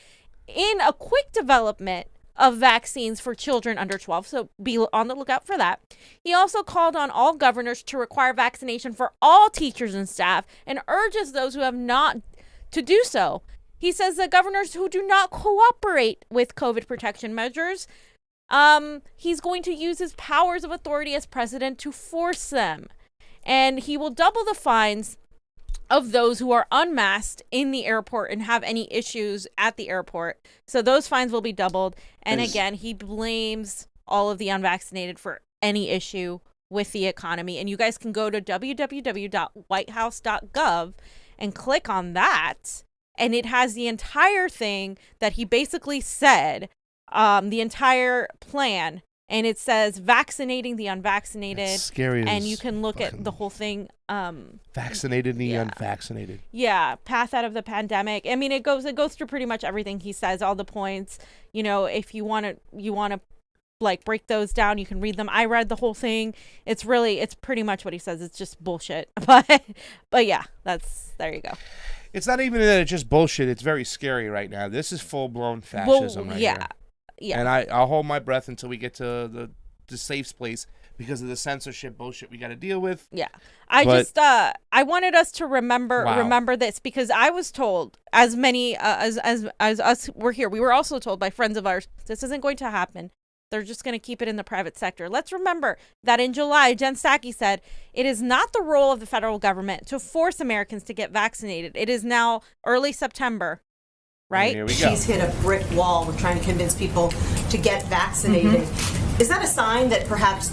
in a quick development of vaccines for children under 12, so be on the lookout for that. He also called on all governors to require vaccination for all teachers and staff and urges those who have not to do so. He says that governors who do not cooperate with COVID protection measures, he's going to use his powers of authority as president to force them. And he will double the fines of those who are unmasked in the airport and have any issues at the airport. So those fines will be doubled. And again, he blames all of the unvaccinated for any issue with the economy. And you guys can go to www.whitehouse.gov and click on that. And it has the entire thing that he basically said, the entire plan. And it says vaccinating the unvaccinated. That's scary. And you can look at the whole thing. Vaccinated the unvaccinated. Yeah, path out of the pandemic. I mean, it goes through pretty much everything he says, all the points. You know, if you want to like break those down. You can read them. I read the whole thing. It's pretty much what he says. It's just bullshit. But yeah, there you go. It's not even that it's just bullshit. It's very scary right now. This is full-blown fascism right here. Yeah. And I'll hold my breath until we get to the safe place because of the censorship bullshit we got to deal with. Yeah. I wanted us to remember this because I was told, as many as us were here, we were also told by friends of ours, this isn't going to happen. They're just going to keep it in the private sector. Let's remember that in July, Jen Psaki said, it is not the role of the federal government to force Americans to get vaccinated. It is now early September, right? Here we go. She's hit a brick wall with trying to convince people to get vaccinated. Is that a sign that perhaps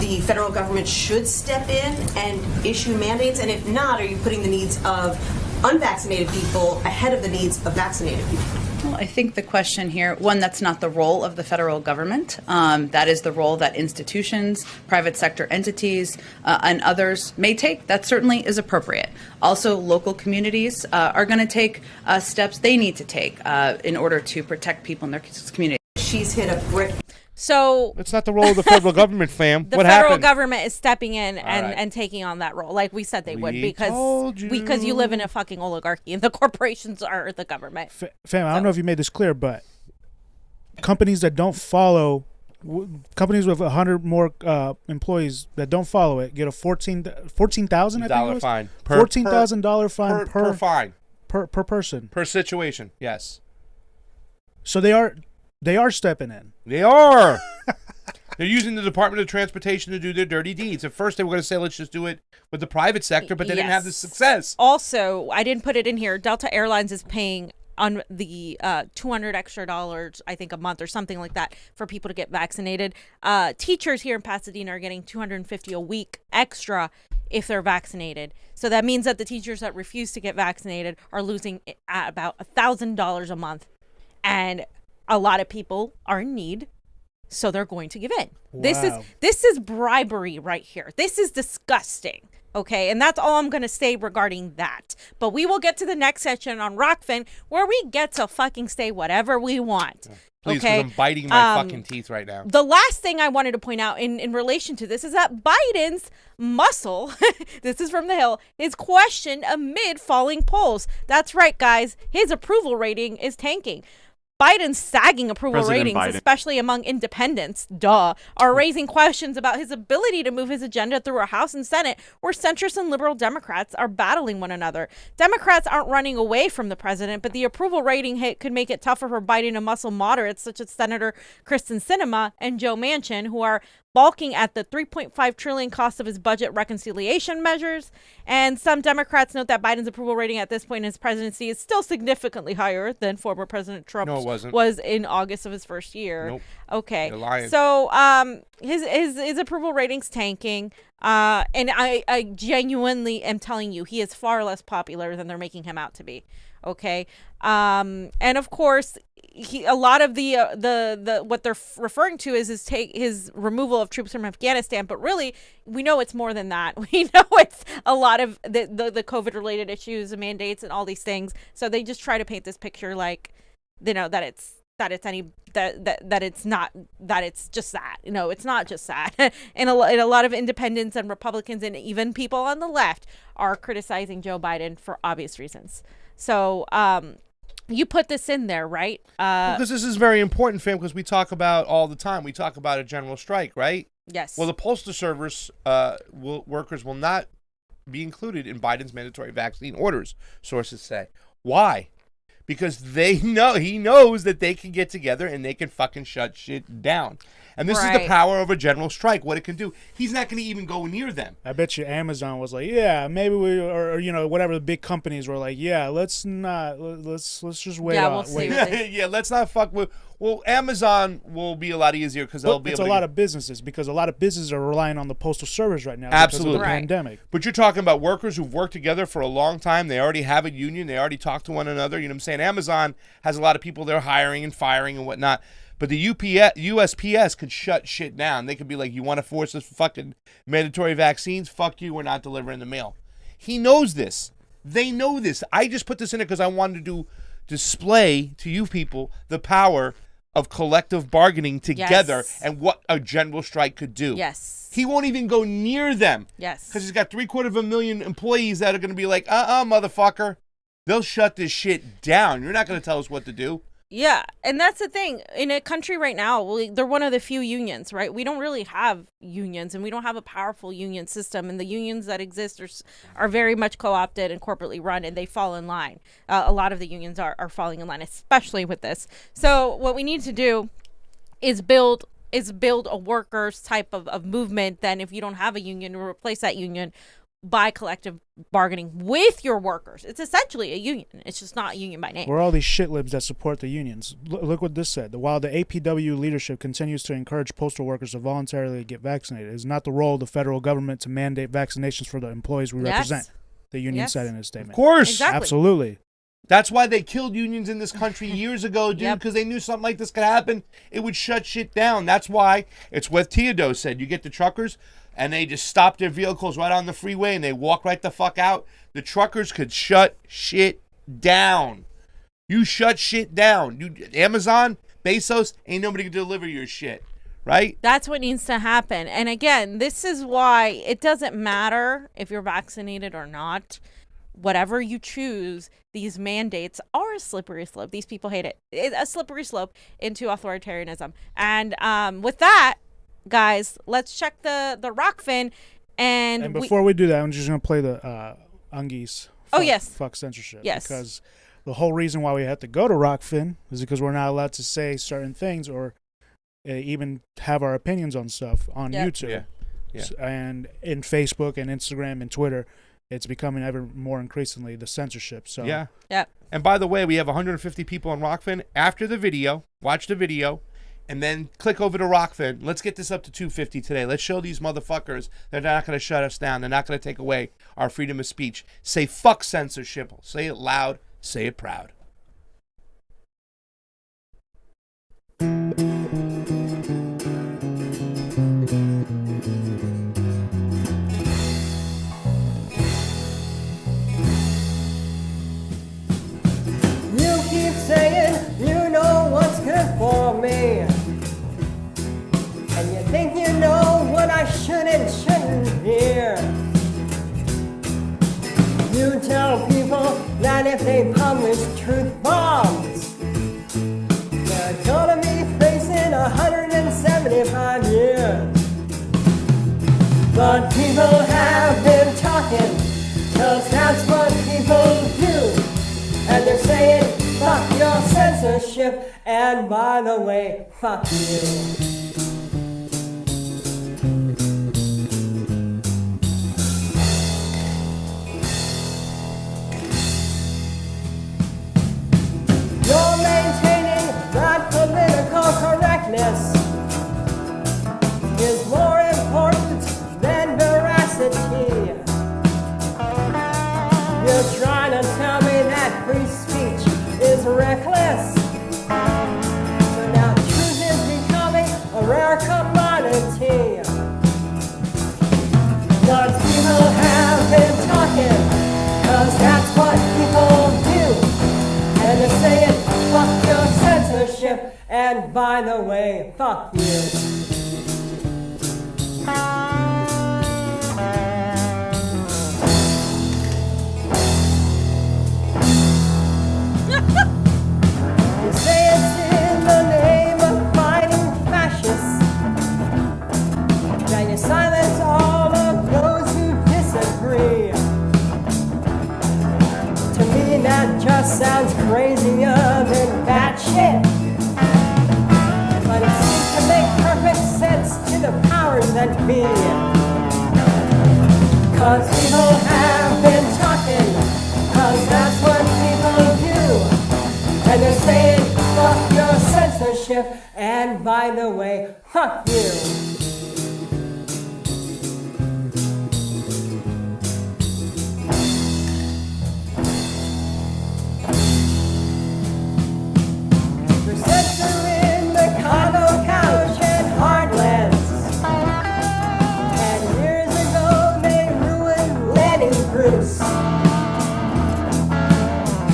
the federal government should step in and issue mandates? And if not, are you putting the needs of unvaccinated people ahead of the needs of vaccinated people? Well, I think the question here, one, that's not the role of the federal government. That is the role that institutions, private sector entities, and others may take. That certainly is appropriate. Also, local communities are going to take steps they need to take in order to protect people in their community. She's hit a brick. So it's not the role of the federal government, fam. The federal government is stepping in and taking on that role, like we said they would, because you live in a fucking oligarchy and the corporations are the government. Fam, I don't know if you made this clear, but companies that don't follow, companies with 100 more employees that don't follow it get a $14,000 fine. $14,000 fine per fine per person per situation. Yes. So they are stepping in. They are. They're using the Department of Transportation to do their dirty deeds. At first, they were going to say, let's just do it with the private sector, but they didn't have the success. Also, I didn't put it in here. Delta Airlines is paying on the $200 extra, I think, a month or something like that for people to get vaccinated. Teachers here in Pasadena are getting $250 a week extra if they're vaccinated. So that means that the teachers that refuse to get vaccinated are losing about $1,000 a month. And a lot of people are in need, so they're going to give in. Wow. This is bribery right here. This is disgusting. Okay, and that's all I'm going to say regarding that. But we will get to the next section on Rokfin, where we get to fucking say whatever we want. Please, because I'm biting my fucking teeth right now. The last thing I wanted to point out in relation to this is that Biden's muscle, this is from The Hill, is questioned amid falling polls. That's right, guys. His approval rating is tanking. Biden's sagging approval ratings, especially among independents, are raising questions about his ability to move his agenda through a House and Senate where centrist and liberal Democrats are battling one another. Democrats aren't running away from the president, but the approval rating hit could make it tougher for Biden to muscle moderates such as Senator Kristen Sinema and Joe Manchin, who are balking at the $3.5 trillion cost of his budget reconciliation measures. And some Democrats note that Biden's approval rating at this point in his presidency is still significantly higher than former President Trump was in August of his first year. Nope. Okay. You're lying. So his approval rating's tanking. And I genuinely am telling you, he is far less popular than they're making him out to be. Okay. And of course, a lot of the what they're referring to is his removal of troops from Afghanistan, but really we know it's more than that. We know it's a lot of the COVID related issues and mandates and all these things. So they just try to paint this picture like, you know, that it's just that. You know, it's not just that. And a lot of independents and Republicans and even people on the left are criticizing Joe Biden for obvious reasons. So you put this in there, right? Because this is very important, fam, because we talk about all the time. We talk about a general strike, right? Yes. Well, the Postal Service workers will not be included in Biden's mandatory vaccine orders, sources say. Why? Because he knows that they can get together and they can fucking shut shit down. And this is the power of a general strike, what it can do. He's not going to even go near them. I bet you Amazon was like, yeah, maybe or you know, whatever the big companies were like, yeah, let's just wait. Yeah, we'll see. Yeah, let's not fuck with. Well, Amazon will be a lot easier because they'll be able to. It's a lot of businesses because a lot of businesses are relying on the Postal Service right now. Absolutely. Because of the pandemic. But you're talking about workers who've worked together for a long time. They already have a union. They already talk to one another. You know what I'm saying? Amazon has a lot of people they're hiring and firing and whatnot. But the USPS could shut shit down. They could be like, you want to force us fucking mandatory vaccines? Fuck you. We're not delivering the mail. He knows this. They know this. I just put this in it because I wanted to display to you people the power of collective bargaining together Yes. and what a general strike could do. Yes. He won't even go near them. Yes. Because he's got 750,000 employees that are going to be like, motherfucker. They'll shut this shit down. You're not going to tell us what to do. Yeah, and that's the thing. In a country right now, they're one of the few unions, right? We don't really have unions, and we don't have a powerful union system, and the unions that exist are very much co-opted and corporately run, and they fall in line. A lot of the unions are falling in line, especially with this. So what we need to do is build a workers type of movement. Then if you don't have a union, replace that union by collective bargaining with your workers. It's essentially a union. It's just not a union by name. We're all these shitlibs that support the unions. Look what this said. While the APW leadership continues to encourage postal workers to voluntarily get vaccinated, it is not the role of the federal government to mandate vaccinations for the employees we represent. The union said in a statement. Of course. Exactly. Absolutely. That's why they killed unions in this country years ago, dude, because they knew something like this could happen. It would shut shit down. That's why it's what Theodore said. You get the truckers, and they just stop their vehicles right on the freeway, and they walk right the fuck out. The truckers could shut shit down. You shut shit down. Amazon, Bezos, ain't nobody can deliver your shit, right? That's what needs to happen. And again, this is why it doesn't matter if you're vaccinated or not. Whatever you choose, these mandates are a slippery slope. These people hate it. It's a slippery slope into authoritarianism. And with that, guys, let's check the Rokfin. And before we do that, I'm just going to play the Ungies. Fuck censorship. Yes. Because the whole reason why we have to go to Rokfin is because we're not allowed to say certain things or even have our opinions on stuff on YouTube. Yeah. And in Facebook and Instagram and Twitter. It's becoming ever more increasingly the censorship. So yeah. And by the way, we have 150 people on Rokfin. After the video, watch the video, and then click over to Rokfin. Let's get this up to 250 today. Let's show these motherfuckers they're not going to shut us down. They're not going to take away our freedom of speech. Say fuck censorship. Say it loud. Say it proud. Saying you know what's good for me, and you think you know what I should and shouldn't hear. You tell people that if they publish truth bombs, they're gonna be facing 175 years. But people have been talking, 'cause that's what people do. And they're saying, fuck your censorship, and by the way, fuck you. You're maintaining that political correctness is more important than veracity. You're trying to tell me that free speech is reckless. So now truth is becoming a rare commodity. 'Cause people have been talking, 'cause that's what people do. And they're saying, fuck your censorship, and by the way, fuck you. You say it's in the name of fighting fascists, that you silence all of those who disagree. To me that just sounds crazier than batshit. But it seems to make perfect sense to the powers that be. 'Cause people have been talking, 'cause that's what people do. And they're saying, fuck your censorship, and by the way, fuck you. They're censoring the Convo Couch and Heartlands. And years ago they ruined Lenny Bruce.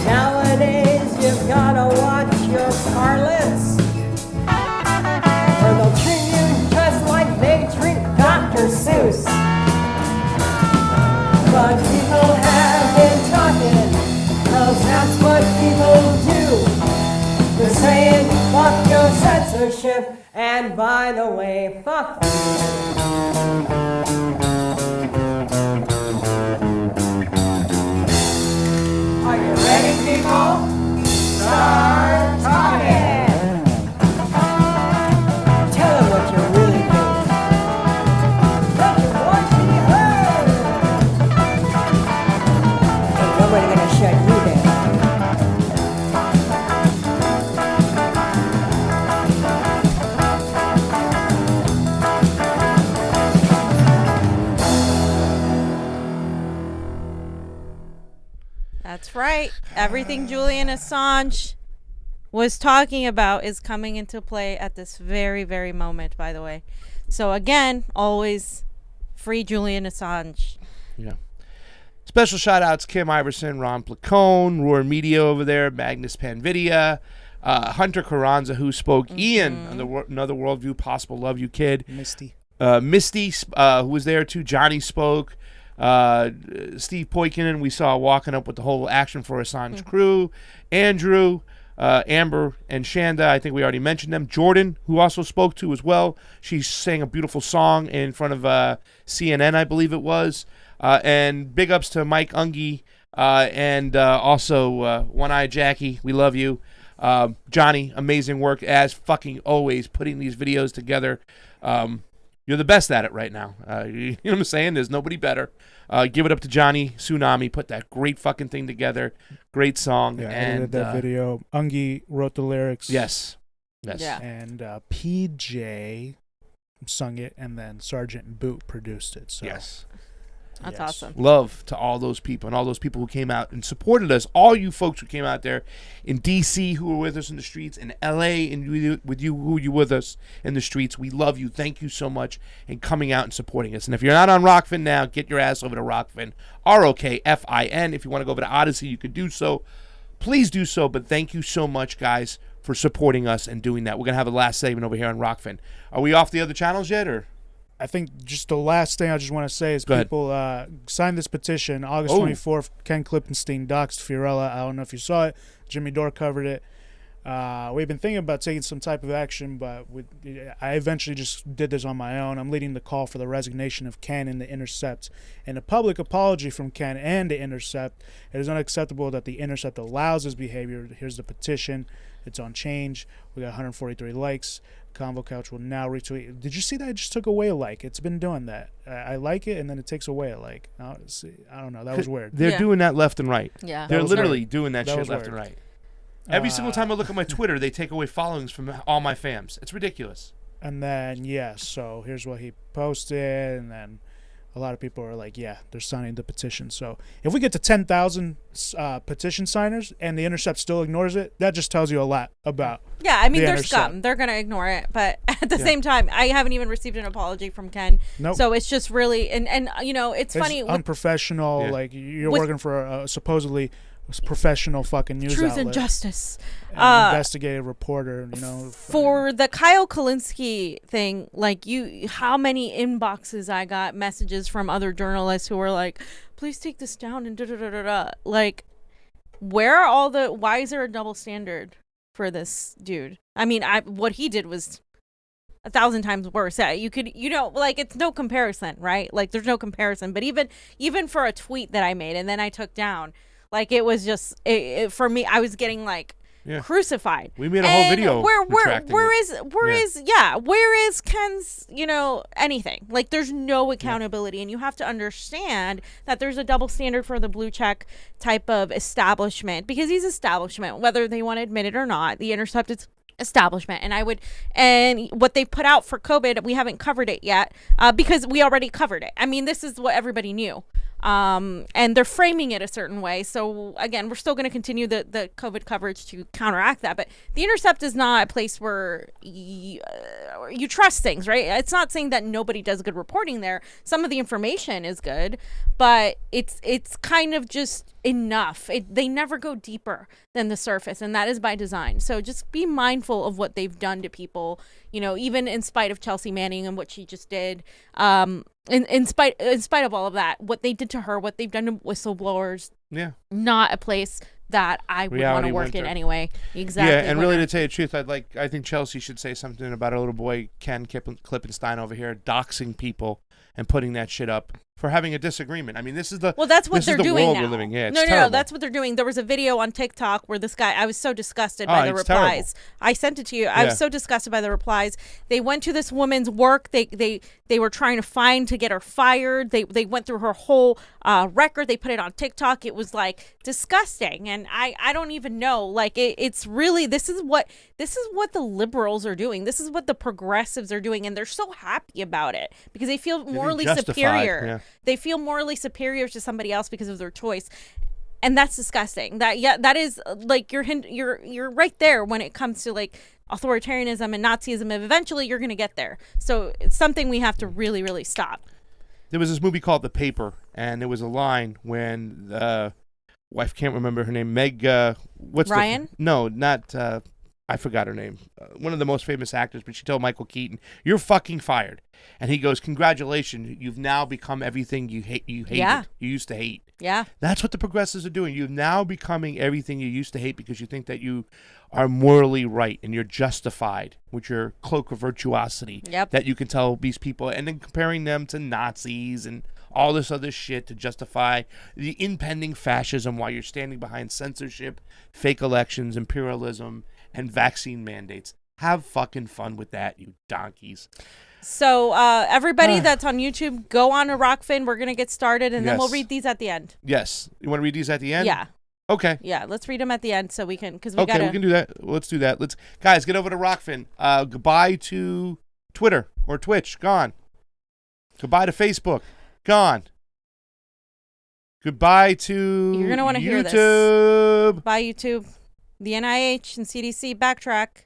Nowadays you've gotta watch your parlance, censorship. And by the way, fuck you. Are you ready, people? Start talking! Tell them what you really think. Let your voice be heard! Ain't nobody gonna shut you down. That's right. Everything Julian Assange was talking about is coming into play at this very, very moment, by the way. So again, always free Julian Assange. Yeah. Special shout outs Kim Iversen, Ron Placone, Roar Media over there, Magnus Panvidia, Hunter Carranza, who spoke, Ian on Another Worldview, Possible, Love You Kid. Misty, who was there too. Johnny spoke. Steve Poikinen, we saw walking up with the whole Action for Assange crew. Andrew, Amber, and Shanda, I think we already mentioned them. Jordan, who also spoke to as well. She sang a beautiful song in front of CNN, I believe it was. And big ups to Mike Unge and also One Eye Jackie. We love you. Johnny, amazing work as fucking always putting these videos together. You're the best at it right now. You know what I'm saying? There's nobody better. Give it up to Jonny Tsunami. Put that great fucking thing together. Great song. Yeah, and edited that video. Unge wrote the lyrics. Yes. Yeah. And PJ sung it, and then Sergeant Boot produced it. So. Yes. That's awesome. Love to all those people and all those people who came out and supported us. All you folks who came out there in D.C. who were with us in the streets, in L.A. and with you who you with us in the streets. We love you. Thank you so much in coming out and supporting us. And if you're not on Rokfin now, get your ass over to Rokfin. Rokfin. If you want to go over to Odyssey, you could do so. Please do so. But thank you so much, guys, for supporting us and doing that. We're going to have a last segment over here on Rokfin. Are we off the other channels yet, or? I think just the last thing I just want to say is people signed this petition August 24th. Ken Klippenstein doxed Fiorella. I don't know if you saw it. Jimmy Dore covered it. We've been thinking about taking some type of action, but I eventually just did this on my own. I'm leading the call for the resignation of Ken and The Intercept and a public apology from Ken and The Intercept. It is unacceptable that The Intercept allows this behavior. Here's the petition. It's on Change. We got 143 likes. Convo Couch will now retweet. Did you see that? I just took away a like. It's been doing that. I like it, and then it takes away a like. I don't know. That was weird. They're doing that left and right. Yeah. They're literally doing that shit left and right. Every single time I look at my Twitter, they take away followings from all my fams. It's ridiculous. And then, so here's what he posted, and then a lot of people are like, they're signing the petition. So if we get to 10,000 petition signers and The Intercept still ignores it, that just tells you a lot about they're scum. They're going to ignore it. But at the same time, I haven't even received an apology from Ken. Nope. So it's just really, and you know, it's funny. Unprofessional. Like, you're working for a supposedly professional fucking news Truth outlet. and Justice. Investigative reporter, you know. For the Kyle Kalinske thing, like, how many inboxes I got messages from other journalists who were like, please take this down and da-da-da-da-da. Like, where are why is there a double standard for this dude? I mean, what he did was 1,000 times worse. Yeah, you could, like, it's no comparison, right? Like, there's no comparison. But even for a tweet that I made and then I took down, like, it was just for me. I was getting like crucified. We made a whole video. Where is Ken's anything? Like, there's no accountability, and you have to understand that there's a double standard for the blue check type of establishment, because he's establishment, whether they want to admit it or not. The Intercept is establishment, and what they put out for COVID, we haven't covered it yet because we already covered it. I mean, this is what everybody knew. And they're framing it a certain way. So again, we're still going to continue the COVID coverage to counteract that. But The Intercept is not a place where you trust things, right? It's not saying that nobody does good reporting there. Some of the information is good, but it's kind of just enough. They never go deeper than the surface, and that is by design. So just be mindful of what they've done to people, even in spite of Chelsea Manning and what she just did. In spite of all of that, what they did to her, what they've done to whistleblowers, not a place that I would want to work in anyway. Exactly. Yeah, and really, to tell you the truth, I think Chelsea should say something about our little boy Ken Klippenstein over here doxing people and putting that shit up for having a disagreement. I mean, this is the that's what they're doing now. We're living in. No, that's what they're doing. There was a video on TikTok where this guy, I was so disgusted by the replies. Terrible. I sent it to you. I was so disgusted by the replies. They went to this woman's work. They were trying to get her fired. They went through her whole record. They put it on TikTok. It was like disgusting, and I don't even know. Like it's really this is what the liberals are doing. This is what the progressives are doing, and they're so happy about it because they feel morally superior. Yeah. They feel morally superior to somebody else because of their choice, and that's disgusting. That is like you're right there when it comes to like authoritarianism and Nazism, and eventually you're going to get there. So it's something we have to really, really stop. There was this movie called The Paper, and there was a line when wife can't remember her name. Meg, what's Ryan? No, not. I forgot her name. One of the most famous actors, but she told Michael Keaton, "You're fucking fired." And he goes, "Congratulations, you've now become everything you hate. You hated. Yeah. You used to hate." Yeah. That's what the progressives are doing. You're now becoming everything you used to hate because you think that you are morally right and you're justified with your cloak of virtuosity. Yep. That you can tell these people, and then comparing them to Nazis and all this other shit to justify the impending fascism while you're standing behind censorship, fake elections, imperialism, and vaccine mandates. Have fucking fun with that, you donkeys. So everybody that's on YouTube, go on to Rokfin. We're going to get started, and then we'll read these at the end. Yes. You want to read these at the end? Yeah. Okay. Yeah, let's read them at the end so we can, because we can do that. Let's do that. Guys, get over to Rokfin. Goodbye to Twitter or Twitch. Gone. Goodbye to Facebook. Gone. Goodbye to You're going to want to hear this. YouTube. Bye, YouTube. The NIH and CDC backtrack.